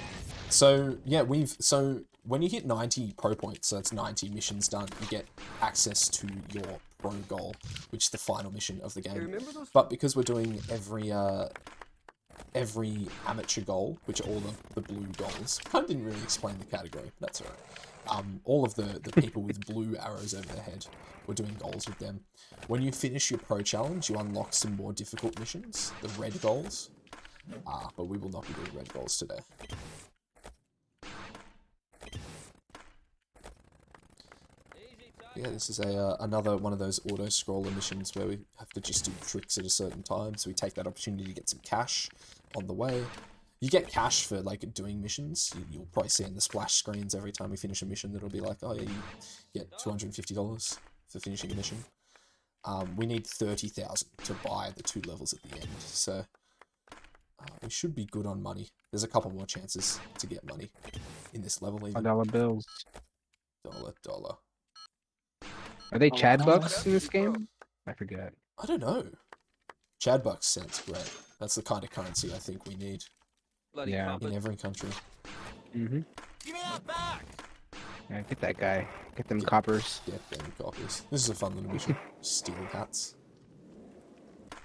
So yeah, when you hit 90 pro points, so that's 90 missions done, you get access to your pro goal, which is the final mission of the game. Remember those? But because we're doing every amateur goal, which are all the blue goals, kind of didn't really explain the category, but that's alright. All of the people with blue arrows over their head, we're doing goals with them. When you finish your pro challenge, you unlock some more difficult missions, the red goals. But we will not be doing red goals today. Yeah, this is another one of those auto-scroller missions where we have to just do tricks at a certain time, so we take that opportunity to get some cash on the way. You get cash for, like, doing missions. You'll probably see in the splash screens every time we finish a mission that'll be like, oh yeah, you get $250 for finishing a mission. We need 30,000 to buy the 2 levels at the end, so we should be good on money. There's a couple more chances to get money in this level even. $1 bills. Dollar. Are they Chad bucks in this game? I forget. I don't know. Chad bucks sounds great. That's the kind of currency I think we need. Yeah. In every country. Mm-hmm. Give me that back! Yeah, get that guy. Get them coppers. Get them copies. This is a fun little mission. Stealing hats.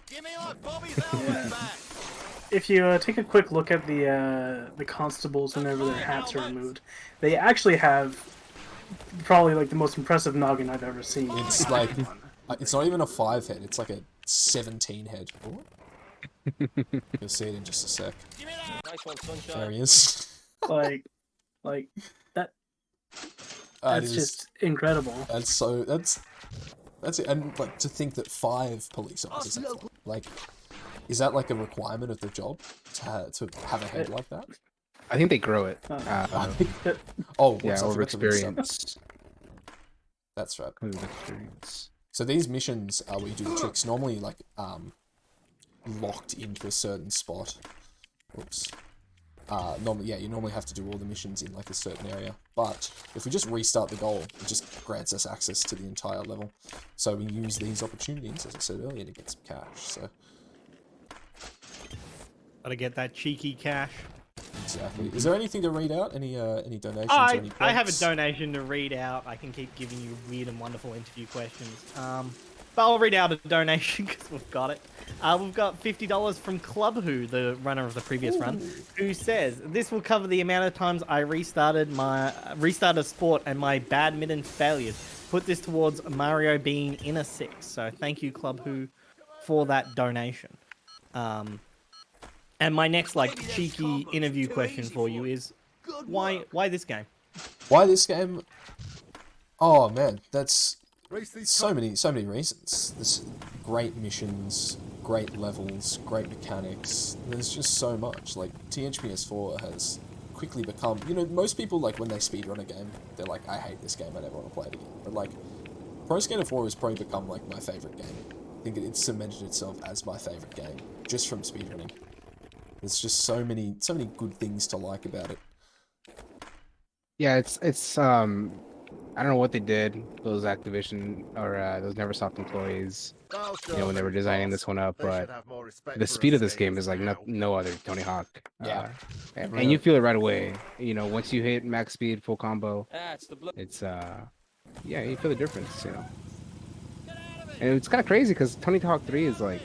Give me my Bobby's helmet back! If you take a quick look at the constables whenever their hats are removed, they actually have probably like the most impressive noggin I've ever seen. It's like, it's not even a 5 head, it's like a 17 head. Oh. You'll see it in just a sec. Nice one, sunshine. There he is. like that. That's just incredible. That's it. And like to think that 5 police officers have, like, is that like a requirement of the job to have a head like that? I think they grow it. Oh, yeah, I over forgot to mix up. experience. That's right. Over experience. So these missions where you do the tricks normally like locked into a certain spot. Whoops. You normally have to do all the missions in like a certain area. But if we just restart the goal, it just grants us access to the entire level. So we use these opportunities, as I said earlier, to get some cash. So Gotta get that cheeky cash. exactly. Is there anything to read out? Any donations? Or any I have a plugs? donation to read out. I can keep giving you weird and wonderful interview questions. But I'll read out a donation because we've got it. We've got $50 from Club Who, the runner of the previous run, who says, this will cover the amount of times I restarted a sport and my badminton failures. Put this towards Mario being in a 6. So thank you, Club Who, for that donation. And my next, cheeky interview question for you is, why this game? Why this game? Oh man, that's so many reasons. There's great missions, great levels, great mechanics. There's just so much. Like THPS4 has quickly become, most people when they speedrun a game, they're like, I hate this game, I never want to play it again. But Pro Skater 4 has probably become my favorite game I think it's cemented itself as my favorite game, just from speedrunning. There's just so many good things to like about it. Yeah, it's I don't know what they did, those Activision or those Neversoft employees, when they were designing this one up, but the speed of this game is like no other Tony Hawk. Yeah. And you feel it right away. Once you hit max speed, full combo, it's yeah, you feel the difference. And it's kind of crazy because Tony Hawk 3 is like,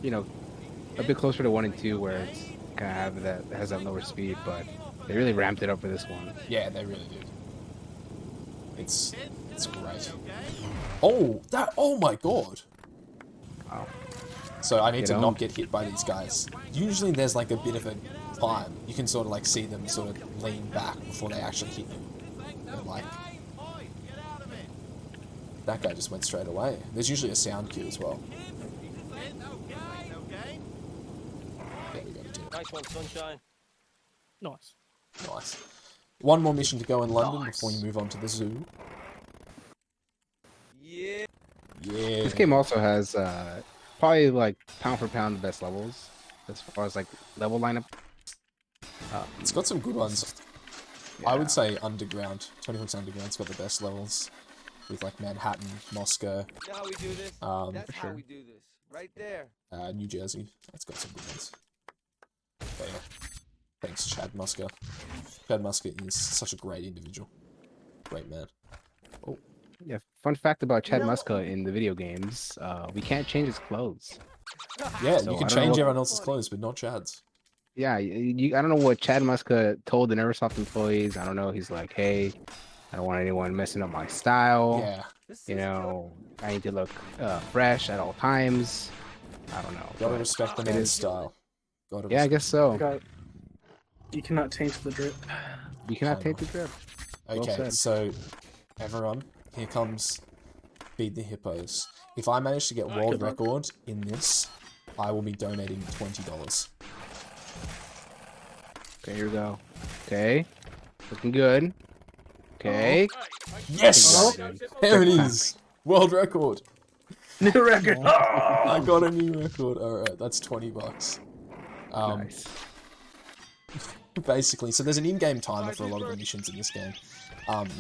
a bit closer to 1 and 2, where it's kind of has that lower speed, but they really ramped it up for this one. Yeah, they really did. It's great. Oh my god. Wow. So I need to not get hit by these guys. Usually there's like a bit of a time. You can sort of like see them sort of lean back before they actually hit you. And like, that guy just went straight away. There's usually a sound cue as well. There we go, Nice one, sunshine. Nice. Nice. One more mission to go in London before you move on to the zoo. Yeah. Yeah. This game also has probably like pound for pound the best levels as far as like level lineup. It's got some good ones. Yeah. I would say Underground. Tony Hawk's Underground's got the best levels. With like Manhattan, Moscow. You know how we do this? That's how we do this. Right there. New Jersey. That's got some good ones. But yeah. Thanks, Chad Musker. Chad Musker is such a great individual. Great man. Oh, yeah. Fun fact about Chad Muska in the video games: we can't change his clothes. Yeah, So you I can don't know change what- everyone else's clothes, but not Chad's. Yeah, I don't know what Chad Muska told the Neversoft employees. I don't know. He's like, hey, I don't want anyone messing up my style. Yeah. I need to look fresh at all times. I don't know. Gotta but respect the it man's is- style. Gotta Yeah, I guess so. You cannot taint the drip. You cannot take the drip. Well Okay, said. so everyone, here comes Feed the Hippos. If I manage to get world record in this, I will be donating $20. Okay, here we go. Okay, looking good. Okay. Yes! Oh, dude. There it is! World record! New record. I got a new record. Alright, that's $20. Nice. Basically, so there's an in-game timer for a lot of the missions in this game.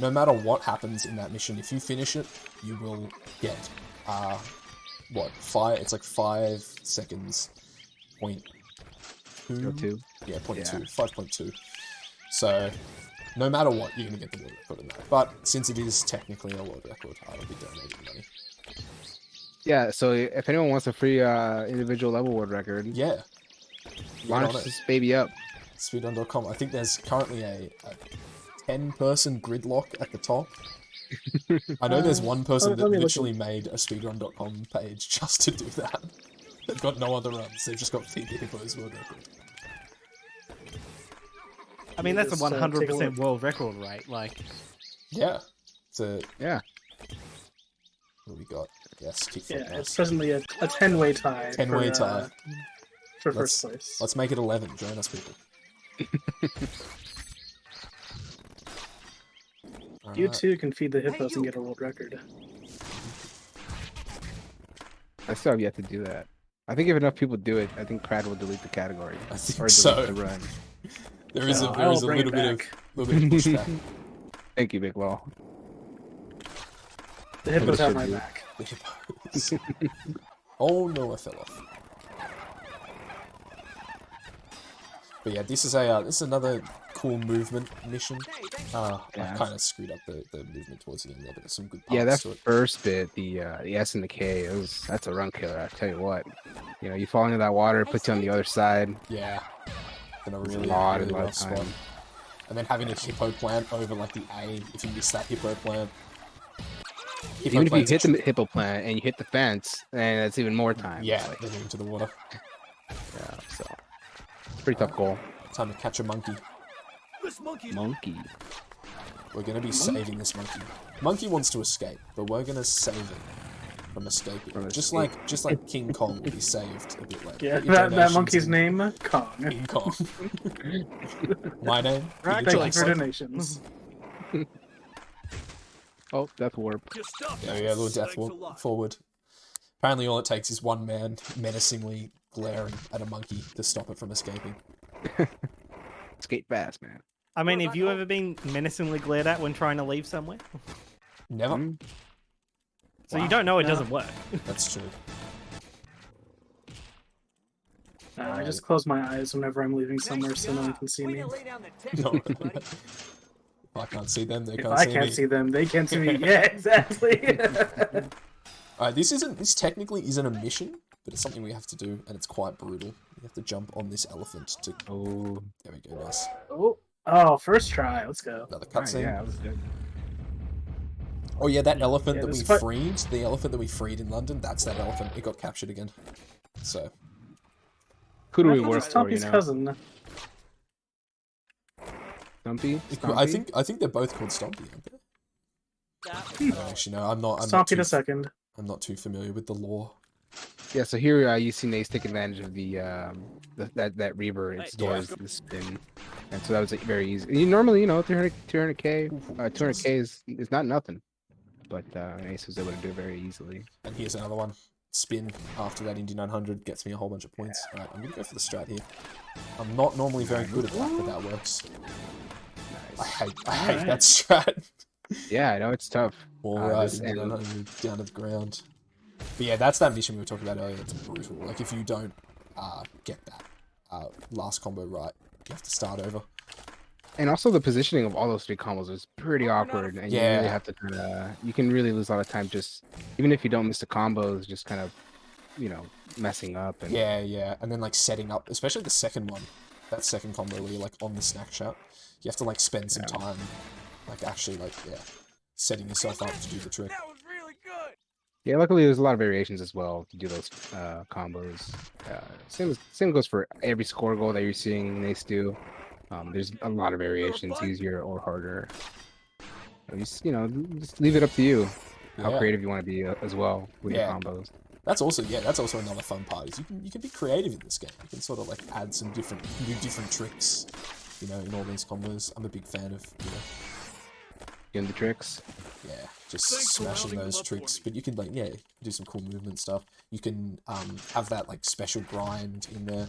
No matter what happens in that mission, if you finish it, you will get, it's like 5 seconds, point 2? Yeah, point 2, 5.2. So, no matter what, you're going to get the world record in that. But, since it is technically a world record, I will be donating money. Yeah, so if anyone wants a free individual level world record, Yeah. launch this baby up. Speedrun.com. I think there's currently a 10-person gridlock at the top. I know there's one person that let me look literally made a speedrun.com page just to do that. They've got no other runs. They've just got Feed the Hippos world record. I mean, that's a Just, take a 100% look. world record rate. Like, Yeah. So Yeah. what do we got? Yes, kick Yeah, foot it's nice. presently a 10-way tie. 10-way tie. For first place. Let's make it 11. Join us, people. You Alright. too can feed the hippos and get a world record. I still have yet to do that. I think if enough people do it, I think Crad will delete the category. I think or delete so. the run. There is No, a I'll bring little it bit of back. pushback. Thank you, Big Law. The hippos have my should be. back. The hippos. Oh no, I fell off. But yeah, this is another cool movement mission. I Yeah. kind of screwed up the movement towards the end there, but there's some good parts Yeah, that to it. first bit, the S and the K, that's a run killer. I tell you what, you fall into that water, it puts you on the other side. Yeah. Then a It's a really, lot really of rough spot. time. And then having a hippo plant over like the A, if you miss that hippo plant. Even if you plant's hit a the hippo plant and you hit the fence, and that's even more time. Yeah, It's like, then you're into the water. yeah, so pretty tough goal. Time to catch a monkey. This monkey. Monkey. We're gonna be saving this monkey. Monkey wants to escape, but we're gonna save it from escaping. From Just escape. like King Kong will be saved a bit later. Yeah, Put your that donations monkey's in name, Kong. King Kong. My name. Thank you for donations. Oh, that's warp. Your stuff. Yeah, a little death Thanks a lot. forward. Apparently all it takes is one man menacingly glaring at a monkey to stop it from escaping. Skate fast, man. I mean, have you ever been menacingly glared at when trying to leave somewhere? Never. Mm. So you don't know it doesn't work. That's true. I just close my eyes whenever I'm leaving somewhere so no one can see me. No. If I can't see them, they If can't I see can't me. see them, they can't see me. Yeah, exactly. Alright, this technically isn't a mission, but it's something we have to do, and it's quite brutal. We have to jump on this elephant to... Oh. There we go, nice. Oh, first try. Let's go. Another Right, cutscene. yeah, that was good. Oh yeah, that elephant that we this fight- freed, the elephant that we freed in London, that's that elephant. It got captured again. So, Who do we I thought it work was for, you Stumpy's know? cousin. Stumpy? I think they're both called Stompy, aren't they? Actually, no, I'm not Stompy too, the second. I'm not too familiar with the lore. Yeah, so here you see Nase take advantage of the that reaver. It Hey, stores the spin, and so that was like, very easy. You normally, you know, 200k, 200k is not nothing, but Nase was able to do it very easily. And here's another one. Spin after that Indy 900 gets me a whole bunch of points. Alright, I'm gonna go for the strat here. I'm not normally very good at that, but that works. Nice. I hate that strat. Yeah, I know it's tough. Alright, this Indy end- 900 down to the ground. But yeah, that's that mission we were talking about earlier. It's brutal. Like, if you don't get that last combo right, you have to start over. And also the positioning of all those three combos is pretty awkward, and you Yeah. really have to kind of. You can really lose a lot of time just, even if you don't miss the combos, just kind of, you know, messing up. And Yeah, and then like setting up, especially the second one, that second combo where you're like on the snack shot, you have to like spend some time, like actually like setting yourself up to do the trick. That was really good. Yeah, luckily there's a lot of variations as well to do those combos. Same goes for every score goal that you're seeing Nace do. There's a lot of variations, easier or harder. You know, just leave it up to you how Yeah. creative you want to be as well with Yeah. your combos. That's also another fun part is you can be creative in this game. You can sort of like add some different tricks, you know, in all these combos. I'm a big fan of, you know, Doing the tricks. yeah, just Thanks for smashing rounding them those up for tricks. me. But you can like do some cool movement stuff. You can have that like special grind in there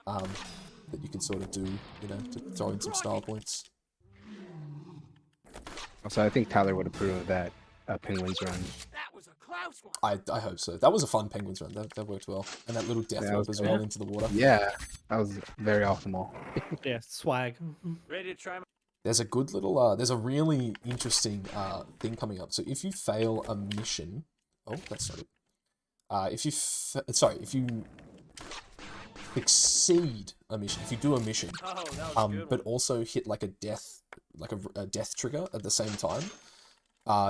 that you can sort of do, you know, to throw in some style points. Also, I think Tyler would approve of that Penguins run. That was a close one. I hope so. That was a fun Penguins run. That worked well. And that little death Yeah, rope that was as well good. into the water. Yeah, that was very optimal. Yeah, swag. Ready to try my... There's a good little, there's a really interesting thing coming up. So if you fail a mission, oh, that's not it. If you exceed a mission, if you do a mission, Oh, that was a good but also hit like a death trigger at the same time,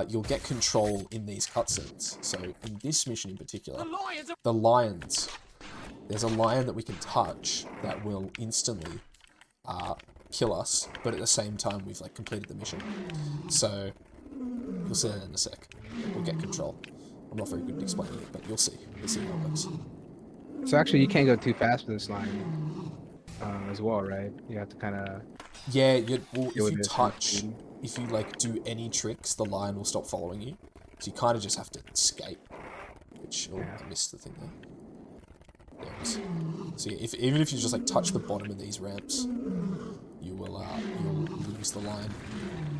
you'll get control in these cutscenes. So in this mission in particular, one. The lions are... the lions, there's a lion that we can touch that will instantly kill us, but at the same time we've like completed the mission. So you'll see that in a sec. We'll get control. I'm not very good at explaining it, but you'll see. You'll see how it works. So actually, you can't go too fast with this line as well, right? You have to kind of. Yeah, well, Deal if with you this touch, routine. if you like do any tricks, the lion will stop following you. So you kind of just have to escape. Which, oh, I missed the thing there. Yeah, it was. So yeah, even if you just like touch the bottom of these ramps, you will you'll lose the lion.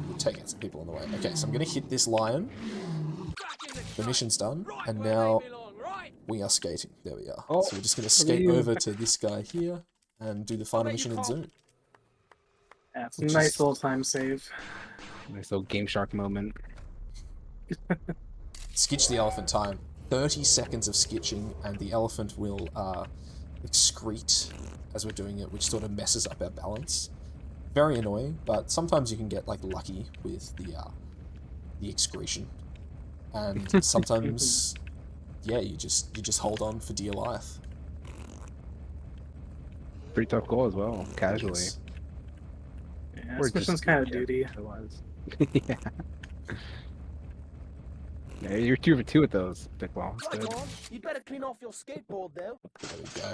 We'll take out some people on the way. Okay, so I'm gonna hit this lion. The mission's done, and now we are skating. There we are. Oh, So we're just gonna look at skate you. over to this guy here and do the final mission in Zoom. Yeah, it's a Which nice is- little time save. Nice little Game Shark moment. Skitch the elephant time. 30 seconds of skitching, and the elephant will excrete as we're doing it, which sort of messes up our balance. Very annoying, but sometimes you can get like lucky with the excretion, and sometimes, yeah, you just hold on for dear life. Pretty tough goal as well, casually. Yes. Yeah, Or this mission's just- kind of yeah, duty. otherwise. Yeah. Yeah, you're 2 for 2 with those, Big Ball. That's good. You better clean off your skateboard there. There we go.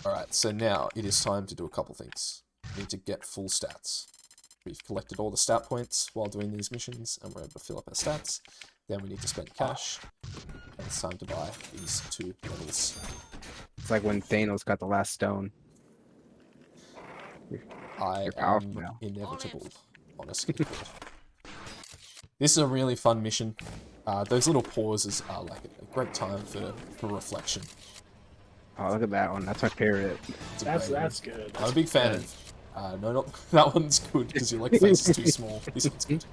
Alright, so now it is time to do a couple things. We need to get full stats. We've collected all the stat points while doing these missions, and we're able to fill up our stats. Then we need to spend cash. And it's time to buy these 2 levels. It's like when Thanos got the last stone. I You're powerful am now. inevitable on a skateboard. This is a really fun mission. Those little pauses are like a great time for reflection. Oh, look at that one. That's my favorite. It's a That's great that's good. I'm a big fan of. No, not that one's good because your like face is too small. This one's good.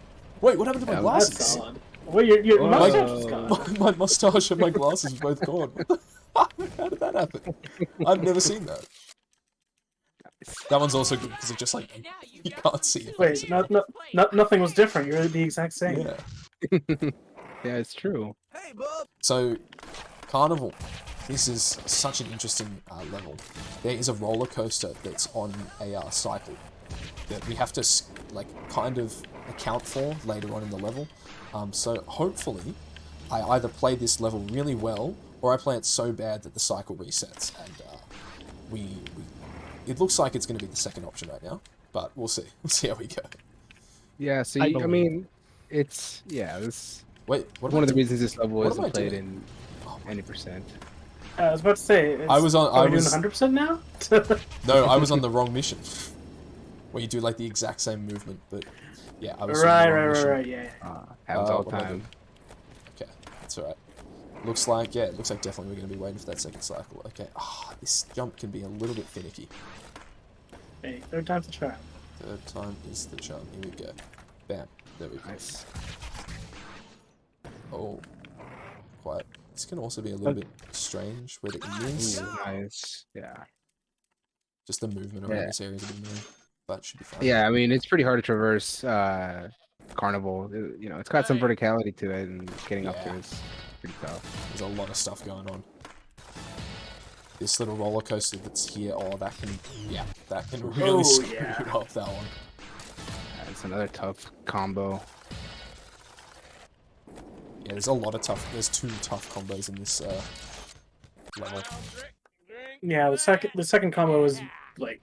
Wait, what happened to my Yeah, glasses? That's solid. Well, your Whoa. mustache is gone. My mustache and my glasses are both gone. What the fuck? How did that happen? I've never seen that. That one's also good because it's just like you can't see your face. Wait, nothing was different. You're the exact same. Yeah. Yeah, it's true. Hey, bub. So, Carnival. This is such an interesting level. There is a roller coaster that's on a cycle that we have to like kind of account for later on in the level. So hopefully, I either play this level really well or I play it so bad that the cycle resets, and it looks like it's going to be the second option right now, but we'll see. We'll see how we go. Yeah, so I mean, it's this. Wait, what One of the am I reasons this level What am isn't I played doing? in any percent. I was about to say. I was on. I Are we was doing 100% now? no. I was on the wrong mission, where you do like the exact same movement, but yeah, I was on the Right, wrong mission. right, yeah. Happens all the what am I time. doing? Okay, that's alright. Looks like definitely we're going to be waiting for that second cycle. Okay, this jump can be a little bit finicky. Hey, third time's the charm. Third time is the charm. Here we go. Bam. There we go. Nice. Oh, quiet. This can also be a little bit strange where the E is. Ooh, nice. Yeah. Just the movement around this area is a bit annoying, but it should be fine. Yeah, I mean, it's pretty hard to traverse Carnival. You know, it's got some verticality to it, and getting up Yeah. to it's pretty tough. There's a lot of stuff going on. This little roller coaster that's here, that can really screw you up, that one. It's another tough combo. Yeah, there's there's 2 tough combos in this level. Yeah, the second combo is like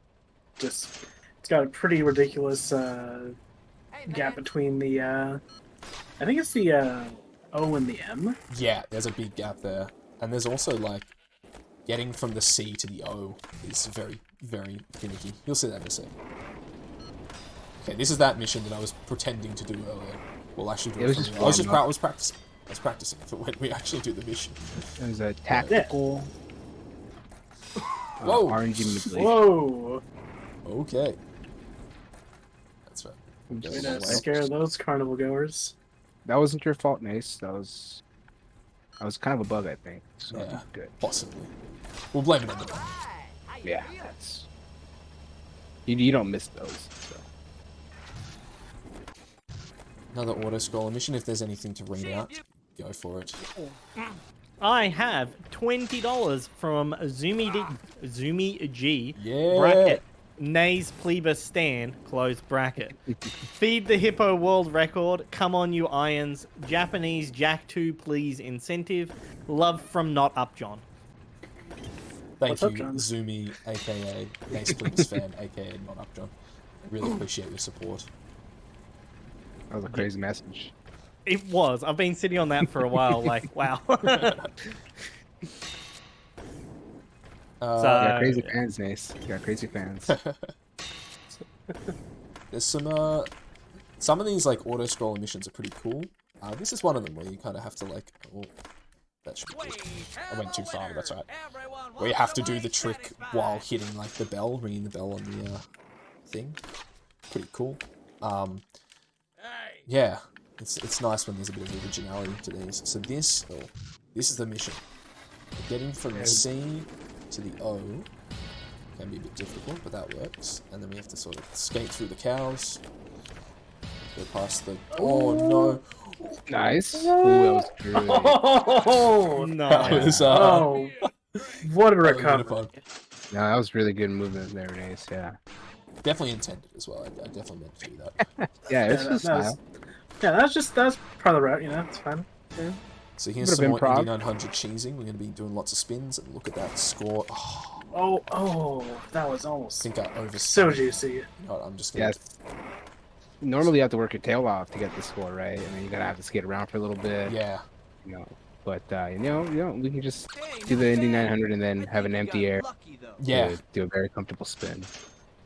it's got a pretty ridiculous gap between the I think it's the O and the M. Yeah, there's a big gap there. And there's also like getting from the C to the O is very, very finicky. You'll see that in a sec. Okay, this is that mission that I was pretending to do earlier. We'll actually do it was from just here. I was warming up. practicing. I was practicing for when we actually do the mission. There's a tactical Whoa! RNG manipulation. Whoa! Okay. That's right. Way to scare those carnival goers. That wasn't your fault, Nase. That was kind of a bug, I think. So Yeah. good. Possibly. We'll blame it on the bug. Yeah, that's you don't miss those. So. Another auto-scroller mission. If there's anything to read out, go for it. I have $20 from Zumi G. Yeah. Bracket. Nase Plebus Stan, close bracket. Feed the Hippo world record. Come on, you irons. Japanese Jack 2, please. Incentive. Love from Not Up John. Thank What's you, up, John? Zumi, aka Nase Plebus fan, aka Not Up John. Really appreciate your support. That was a crazy message. It was. I've been sitting on that for a while. Like, wow. You got crazy fans, Nase. You got crazy fans. There's some of these like auto-scroller missions are pretty cool. This is one of them where you kind of have to like, that should be good. I went too far, but that's right. Where you have to do the trick while hitting like the bell, ringing the bell on the thing. Pretty cool. Yeah, it's nice when there's a bit of originality to these. So this is the mission. Getting from the C to the O can be a bit difficult, but that works. And then we have to sort of skate through the cows. Go past the... Oh, no. Nice. Ooh, that was good. Oh No. That was, Oh, what a that was a bit of recovery! fun. No, that was really good movement there, Nase. Yeah. Definitely intended as well. I definitely meant to do that. Yeah, it's Yeah, just style. that's part of the route, you know. It's fine. Yeah. So here's Bit some of more improv. Indy 900 cheesing. We're going to be doing lots of spins and look at that score. Oh, Oh, that was I almost think I overspun. so juicy. You know what, I'm just going to... Yes. normally you have to work your tail off to get the score, right? I mean, you're gonna have to skate around for a little bit, Yeah. you know. But we can just do the Indy 900 and then have an empty air Yeah. to do a very comfortable spin.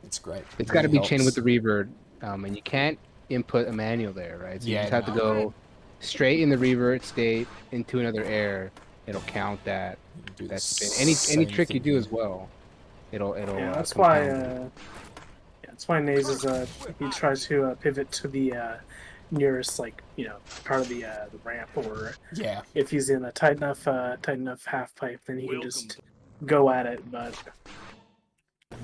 It's great. It's got to Really be chained with helps. the revert, and you can't input a manual there, right? So you Yeah, just have to go straight in the revert state into another air. It'll count that Do the spin. Any same trick you thing do here. as well, it'll Yeah, that's compound why. it. That's why Nase is he tries to pivot to the nearest part of the ramp, or Yeah. if he's in a tight enough half pipe, then he can just go at it. But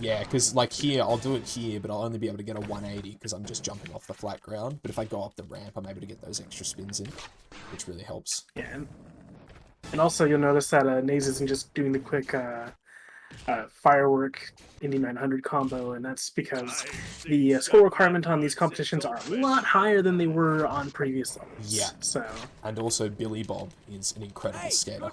Yeah, because like here, I'll do it here, but I'll only be able to get a 180 because I'm just jumping off the flat ground. But if I go up the ramp, I'm able to get those extra spins in, which really helps. yeah, and also you'll notice that Nase isn't just doing the quick firework Indy 900 combo, and that's because the score requirement on these competitions are a lot higher than they were on previous levels. Yeah. So. And also, Billy Bob is an incredible skater.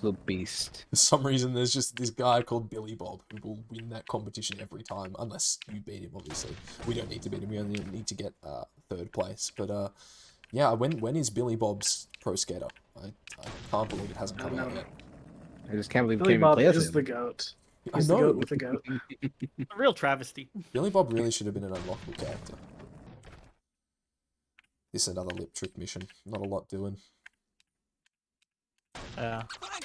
Little beast. For some reason, there's just this guy called Billy Bob who will win that competition every time, unless you beat him, obviously. We don't need to beat him, we only need to get third place. But, yeah, when is Billy Bob's pro skater? I can't believe it hasn't come out yet. I just can't believe Billy we Bob can't even play is as the him. goat. I He's the know. goat with the goat. A real travesty. Billy Bob really should have been an unlockable character. This is another lip trick mission. Not a lot doing.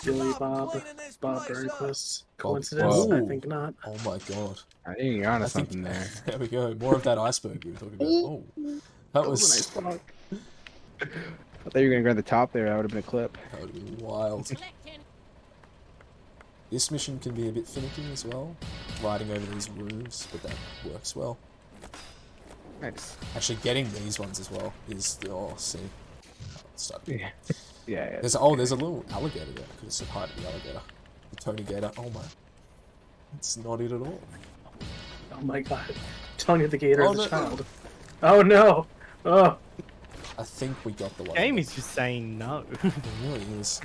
Billy Bob, Bob Burnquist. Coincidence? Whoa. I think not. Oh my god. I think you're onto I think something there. there we go. More of that iceberg we were talking about. Oh, that That was a was nice block. I thought you were gonna grab the top there. That would have been a clip. that would have been wild. This mission can be a bit finicky as well, riding over these roofs, but that works well. Nice. Actually, getting these ones as well is the see. Oh, it's starting. Yeah. Yeah. There's a little alligator there. I could have said hi to the alligator. The Tony Gator. Oh my. It's not it at all. Oh my god. I'm telling you the gator Oh, is a no. child. Oh no! Oh! I think we got the one. Amy's just saying no. It really is.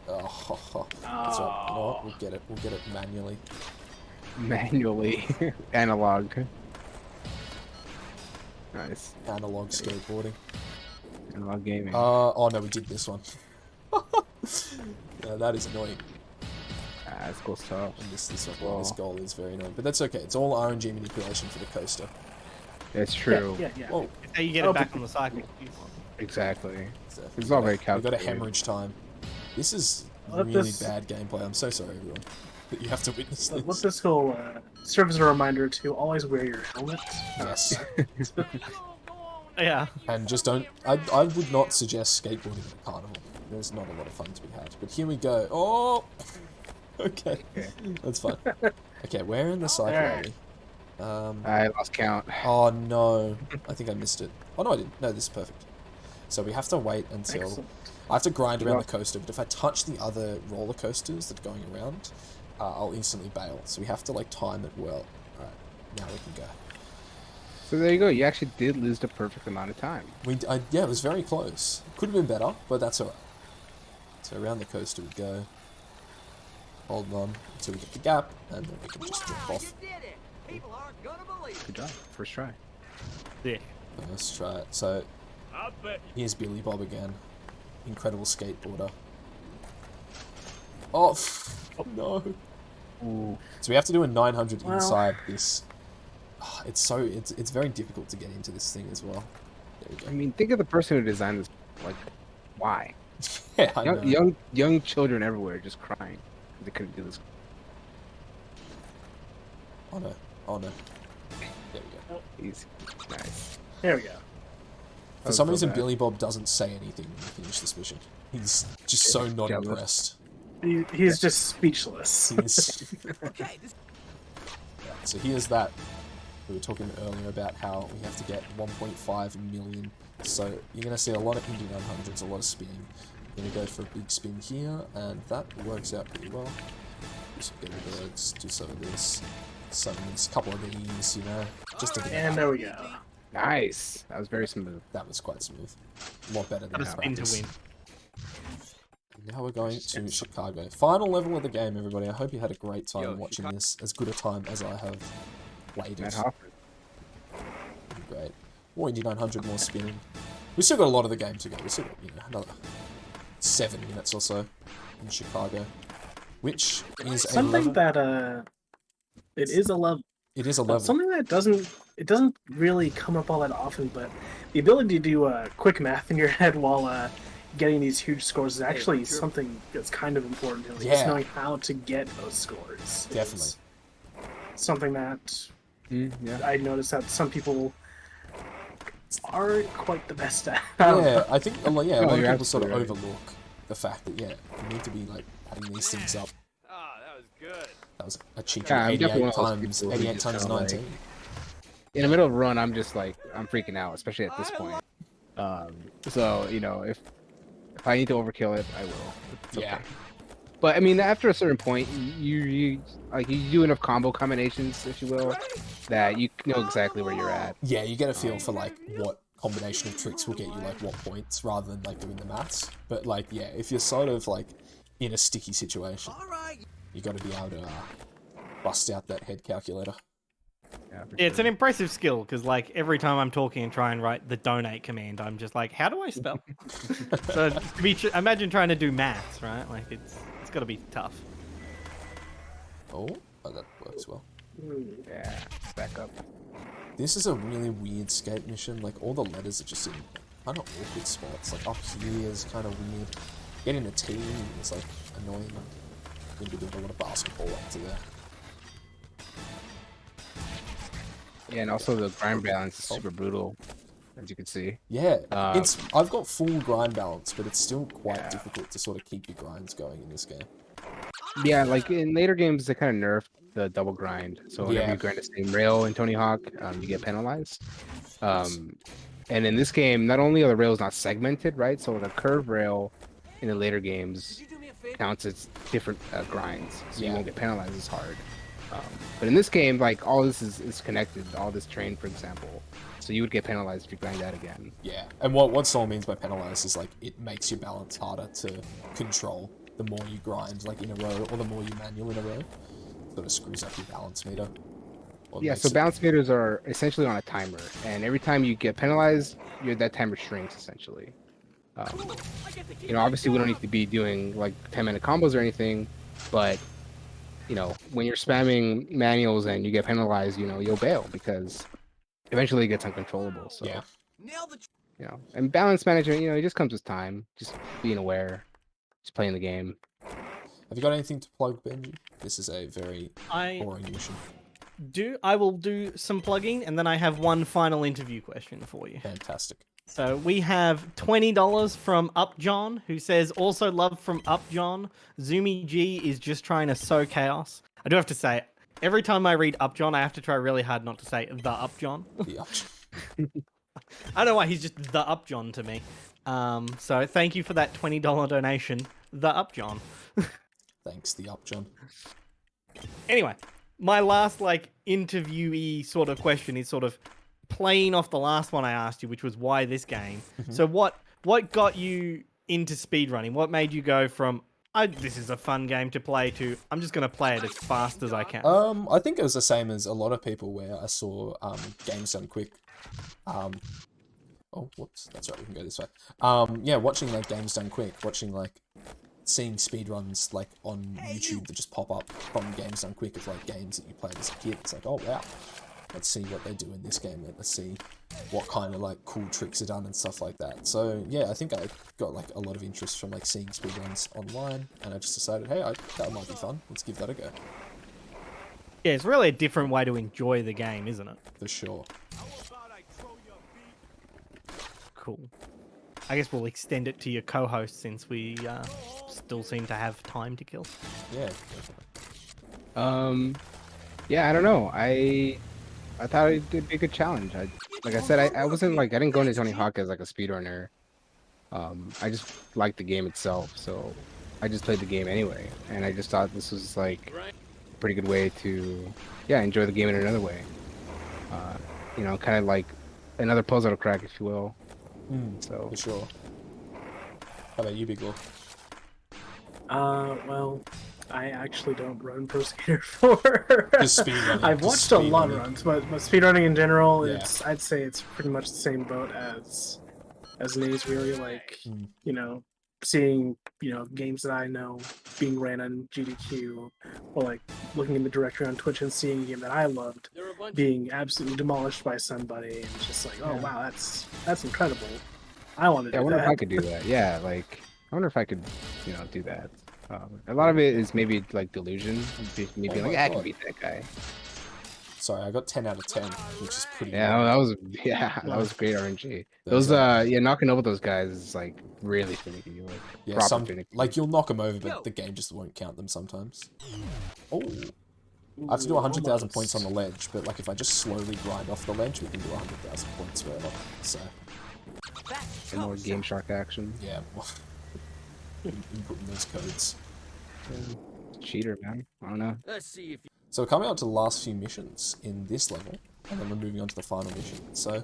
Oh, that's right. You know what? We'll get it. We'll get it manually. Manually. Analog. Nice. Analog skateboarding. Analog gaming. Oh no, we did this one. Yeah, that is annoying. This goes tough. And this one, this goal is very annoying, but that's okay. It's all RNG manipulation for the coaster. That's true. Yeah. Oh, How you get it back on the cycle. Exactly. so It's all very we've got a calculated. hemorrhage time. This is Let really this- bad gameplay. I'm so sorry, everyone, that you have to witness Let this. this will serve as a reminder to always wear your helmet. Yes, Yeah. and just don't. I would not suggest skateboarding at a carnival. There's not a lot of fun to be had. But here we go. Oh, okay, that's fine. Okay, where in the cycle are we? I lost count. Oh no, I think I missed it. Oh no, I didn't. No, this is perfect. So we have to wait until Excellent. I have to grind around the coaster. But if I touch the other roller coasters that are going around, I'll instantly bail. So we have to like time it well. All right, now we can go. So there you go. You actually did lose the perfect amount of time. Yeah, it was very close. Could have been better, but that's alright. So around the coaster we go. Hold on until we get the gap, and then we can just drop off. People aren't gonna believe Good job. First try. Yeah. Let's try it. So here's Billy Bob again. Incredible skateboarder. Oh, no. Ooh. So we have to do a 900 Well. inside this. Oh, it's very difficult to get into this thing as well. There we I go. mean, think of the person who designed this. Like, why? Yeah, I know. Young children everywhere just crying. They couldn't do this. Oh no. Oh no. There we go. Easy. Nice. There we go. For some so reason, bad. Billy Bob doesn't say anything when we finish this mission. He's just so not Jealous. impressed. He's just speechless. He's... Okay, this So here's that. We were talking earlier about how we have to get 1.5 million. So you're going to see a lot of Indy 900s, a lot of spinning. We're going to go for a big spin here, and that works out pretty well. Just get rid of those, do some of this, a couple of these, you know, just to get And there we go. Nice. That was very smooth. That was quite smooth. A lot better than Got a spin to practice. win. Now we're going to Chicago. Final level of the game, everybody. I hope you had a great time Yo, watching Chicago. this. As good a time as I have played Matt it. Hoffman. great. 4,900 more spinning. We still got a lot of the game to go. We still got, you know, another 7 minutes or so in Chicago, which is something a level. that it is a level. It is a level. Something that doesn't really come up all that often, but the ability to do quick math in your head while getting these huge scores is actually something that's kind of important. Like, just knowing how to get those scores. Definitely. Something that I noticed that some people aren't quite the best at. Yeah, I think a lot of people sort of right. overlook the fact that you need to be like adding these things up. Ah, that was good. That was a cheeky Yeah, I'm 88 definitely one of those times people who 88 just times kinda, 19. In the middle of a run, I'm just like, I'm freaking out, especially at this point. So, you know, if I need to overkill it, I will. It's Yeah. okay. But I mean, after a certain point, you do enough combo combinations, if you will, that you know exactly where you're at. Yeah, you get a feel for like what combination of tricks will get you like what points rather than like doing the maths. But like, yeah, if you're sort of like in a sticky situation, you got to be able to bust out that head calculator. Yeah, for It's sure. an impressive skill because, like, every time I'm talking and try and write the donate command, I'm just like, how do I spell? So imagine trying to do maths, right? Like, it's got to be tough. Oh, that works well. Yeah, back up. This is a really weird skate mission. Like, all the letters are just in kind of awkward spots. Like, up here is kind of weird. Getting a team is, like, annoying. I'm going to be doing a lot of basketball up to there. Yeah, and also the grind balance is super brutal, as you can see. Yeah, I've got full grind balance, but it's still quite difficult to sort of keep your grinds going in this game. Yeah, like in later games, they kind of nerfed the double grind. So whenever you grind the same rail in Tony Hawk, you get penalized. And in this game, not only are the rails not segmented, right? So the curve rail in the later games counts as different grinds, so you won't get penalized as hard. But in this game, like all this is connected, all this train, for example. So you would get penalized if you grind that again. Yeah, and what Soul means by penalized is like it makes your balance harder to control the more you grind like in a row or the more you manual in a row. Sort of screws up your balance meter. Yeah, so balance meters are essentially on a timer, and every time you get penalized, that timer shrinks essentially. You know, obviously we don't need to be doing like 10-minute combos or anything, but you know, when you're spamming manuals and you get penalized, you know, you'll bail because eventually it gets uncontrollable. So, you know, and balance management, you know, it just comes with time, just being aware, just playing the game. Have you got anything to plug, Benji? This is a very boring mission. I will do some plugging, and then I have one final interview question for you. Fantastic. So we have $20 from Upjohn, who says, also love from Upjohn. Zoomy G is just trying to sow chaos. I do have to say, every time I read Upjohn, I have to try really hard not to say the Upjohn. The Upjohn. I don't know why he's just the Upjohn to me. So thank you for that $20 donation, the Upjohn. Thanks, the Upjohn. Anyway, my last like interviewee sort of question is sort of playing off the last one I asked you, which was why this game. So what got you into speedrunning? What made you go from this is a fun game to play to I'm just gonna play it as fast as I can? I think it was the same as a lot of people where I saw games done quick. Oh, whoops, that's right, we can go this way. Yeah, watching like games done quick, watching like seeing speedruns like on YouTube that just pop up from games done quick of like games that you played as a kid. It's like, oh wow, let's see what they do in this game. Let's see what kind of like cool tricks are done and stuff like that. So yeah, I think I got like a lot of interest from like seeing speedruns online, and I just decided, hey, that might be fun. Let's give that a go. Yeah, it's really a different way to enjoy the game, isn't it? For sure. Cool. I guess we'll extend it to your co-host since we still seem to have time to kill. Yeah. Yeah, I don't know. I thought it'd be a good challenge. Like I said, I wasn't like I didn't go into Tony Hawk as like a speedrunner. I just liked the game itself, so I just played the game anyway, and I just thought this was like a pretty good way to enjoy the game in another way. You know, kind of like another puzzle to crack, if you will. So For sure. How about you, Big Law? Well, I actually don't run Pro Skater 4. Just speedrunning. I've just watched a lot of speedrunning. runs, but speedrunning in general, Yeah. I'd say it's pretty much the same boat as nase, really. Like, Mm. you know, seeing, games that I know being ran on GDQ, or like looking in the directory on Twitch and seeing a game that I loved being absolutely demolished by somebody, and it's just like, oh wow, that's incredible. I want to do I wonder that. if I could do that. Yeah, like I wonder if I could, do that. A lot of it is maybe like delusion, me being my like, I can God. beat that guy. Sorry, I got 10 out of 10, which is pretty Yeah, low. that was great RNG. Those Those knocking over those guys is like really finicky, like Yeah, proper finicky. like you'll knock them over, but the game just won't count them sometimes. Oh, I have to do 100,000 points on the ledge, but like if I just slowly grind off the ledge, we can do 100,000 points forever. So Some more Game Shark action. yeah, inputting those codes. Cheater, man. I don't know. Let's see if So we're coming up to the last few missions in this level, and then we're moving on to the final mission. So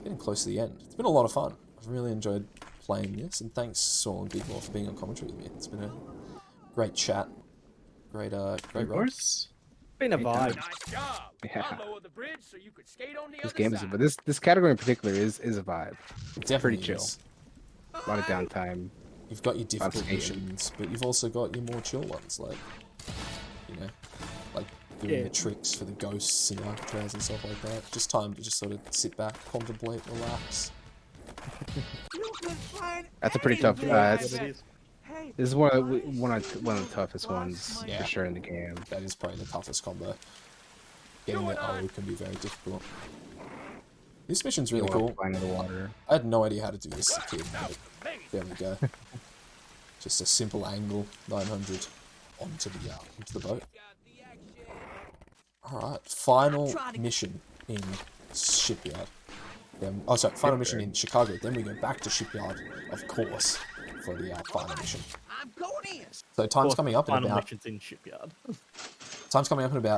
getting close to the end. It's been a lot of fun. I've really enjoyed playing this, and thanks Saul and Big Law for being on commentary with me. It's been a great chat, great Of run. course. Been a vibe. nice job. Yeah. I'll lower the bridge so you could skate on the This other game is, side. but this category in particular is a vibe. Definitely Pretty chill. is. A lot of downtime. You've got your difficult skating. missions, but you've also got your more chill ones, like, like doing the tricks for the ghosts and Alcatraz and stuff like that. Just time to just sort of sit back, contemplate, relax. That's a pretty tough. This is one of the toughest ones Yeah. for sure in the game. That is probably the toughest combo. Getting the O can be very difficult. This mission's really cool. Flying in the water. I had no idea how to do this as a kid, but there we go. Just a simple angle, 900 onto the boat. Alright, final mission in Shipyard. Then, oh, sorry, final mission in Chicago. Then we go back to Shipyard, of course, for the final mission. I'm going in. So time's coming up in Final about missions in Shipyard.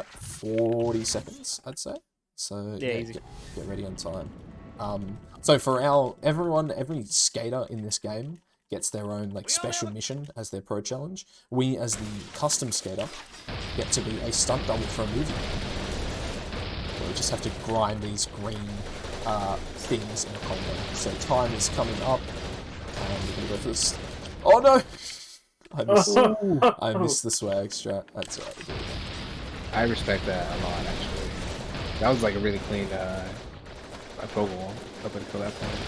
40 seconds, I'd say. So Yeah, easy. get ready on time. So for every skater in this game gets their own like special mission as their pro challenge. We, as the custom skater, get to be a stunt double for a movie. We just have to grind these green things in a combo. So time is coming up, and we're gonna go for this. Oh no! I missed the swag strat. That's right. We'll do it again. I respect that a lot, actually. That was like a really clean pro wall up until that point.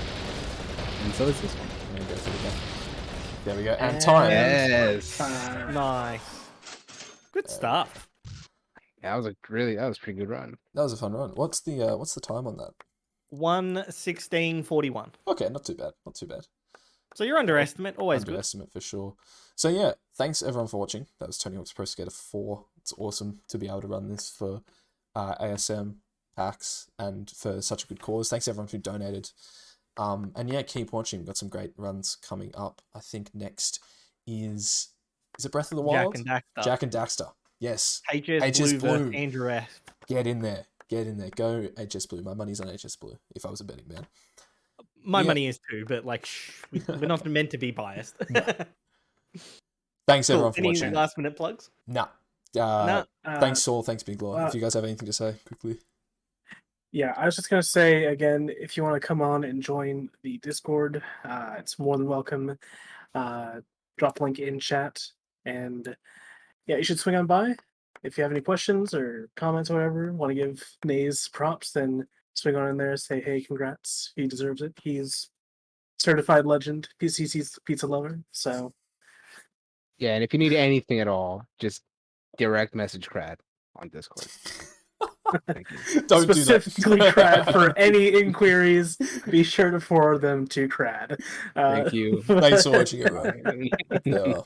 And so is this one. I'm gonna go for it again. There we go. And time. Yes. Nice. Good stuff. Yeah, that was a pretty good run. That was a fun run. What's the time on that? 1:16:41. Okay, not too bad. Not too bad. So your underestimate, always good. Underestimate for sure. So yeah, thanks everyone for watching. That was Tony Hawk's Pro Skater 4. It's awesome to be able to run this for ASM, PAX, and for such a good cause. Thanks everyone who donated. And yeah, keep watching. We've got some great runs coming up. I think next is it Breath of the Wild? Jack and Daxter. Jack and Daxter. Yes. HS Blue versus Andrew F. Get in there. Get in there. Go HS Blue. My money's on HS Blue if I was a betting man. My Yeah. money is too, but like, we're not meant to be biased. Thanks Cool. everyone for Any watching. last minute plugs? Nah. No. Thanks Saul. Thanks Big Law. If you guys have anything to say quickly. Yeah, I was just going to say, again, if you want to come on and join the Discord, it's more than welcome. Drop a link in chat. And yeah, you should swing on by. If you have any questions or comments or whatever, want to give Nase props, then swing on in there, say, hey, congrats. He deserves it. He's certified legend, PCC's pizza lover. So Yeah, and if you need anything at all, direct message Crad on Discord. Thank you. Don't do that. specifically Crad for any inquiries, be sure to forward them to Crad. Thank you. Thanks for watching everyone. Bye. Yeah.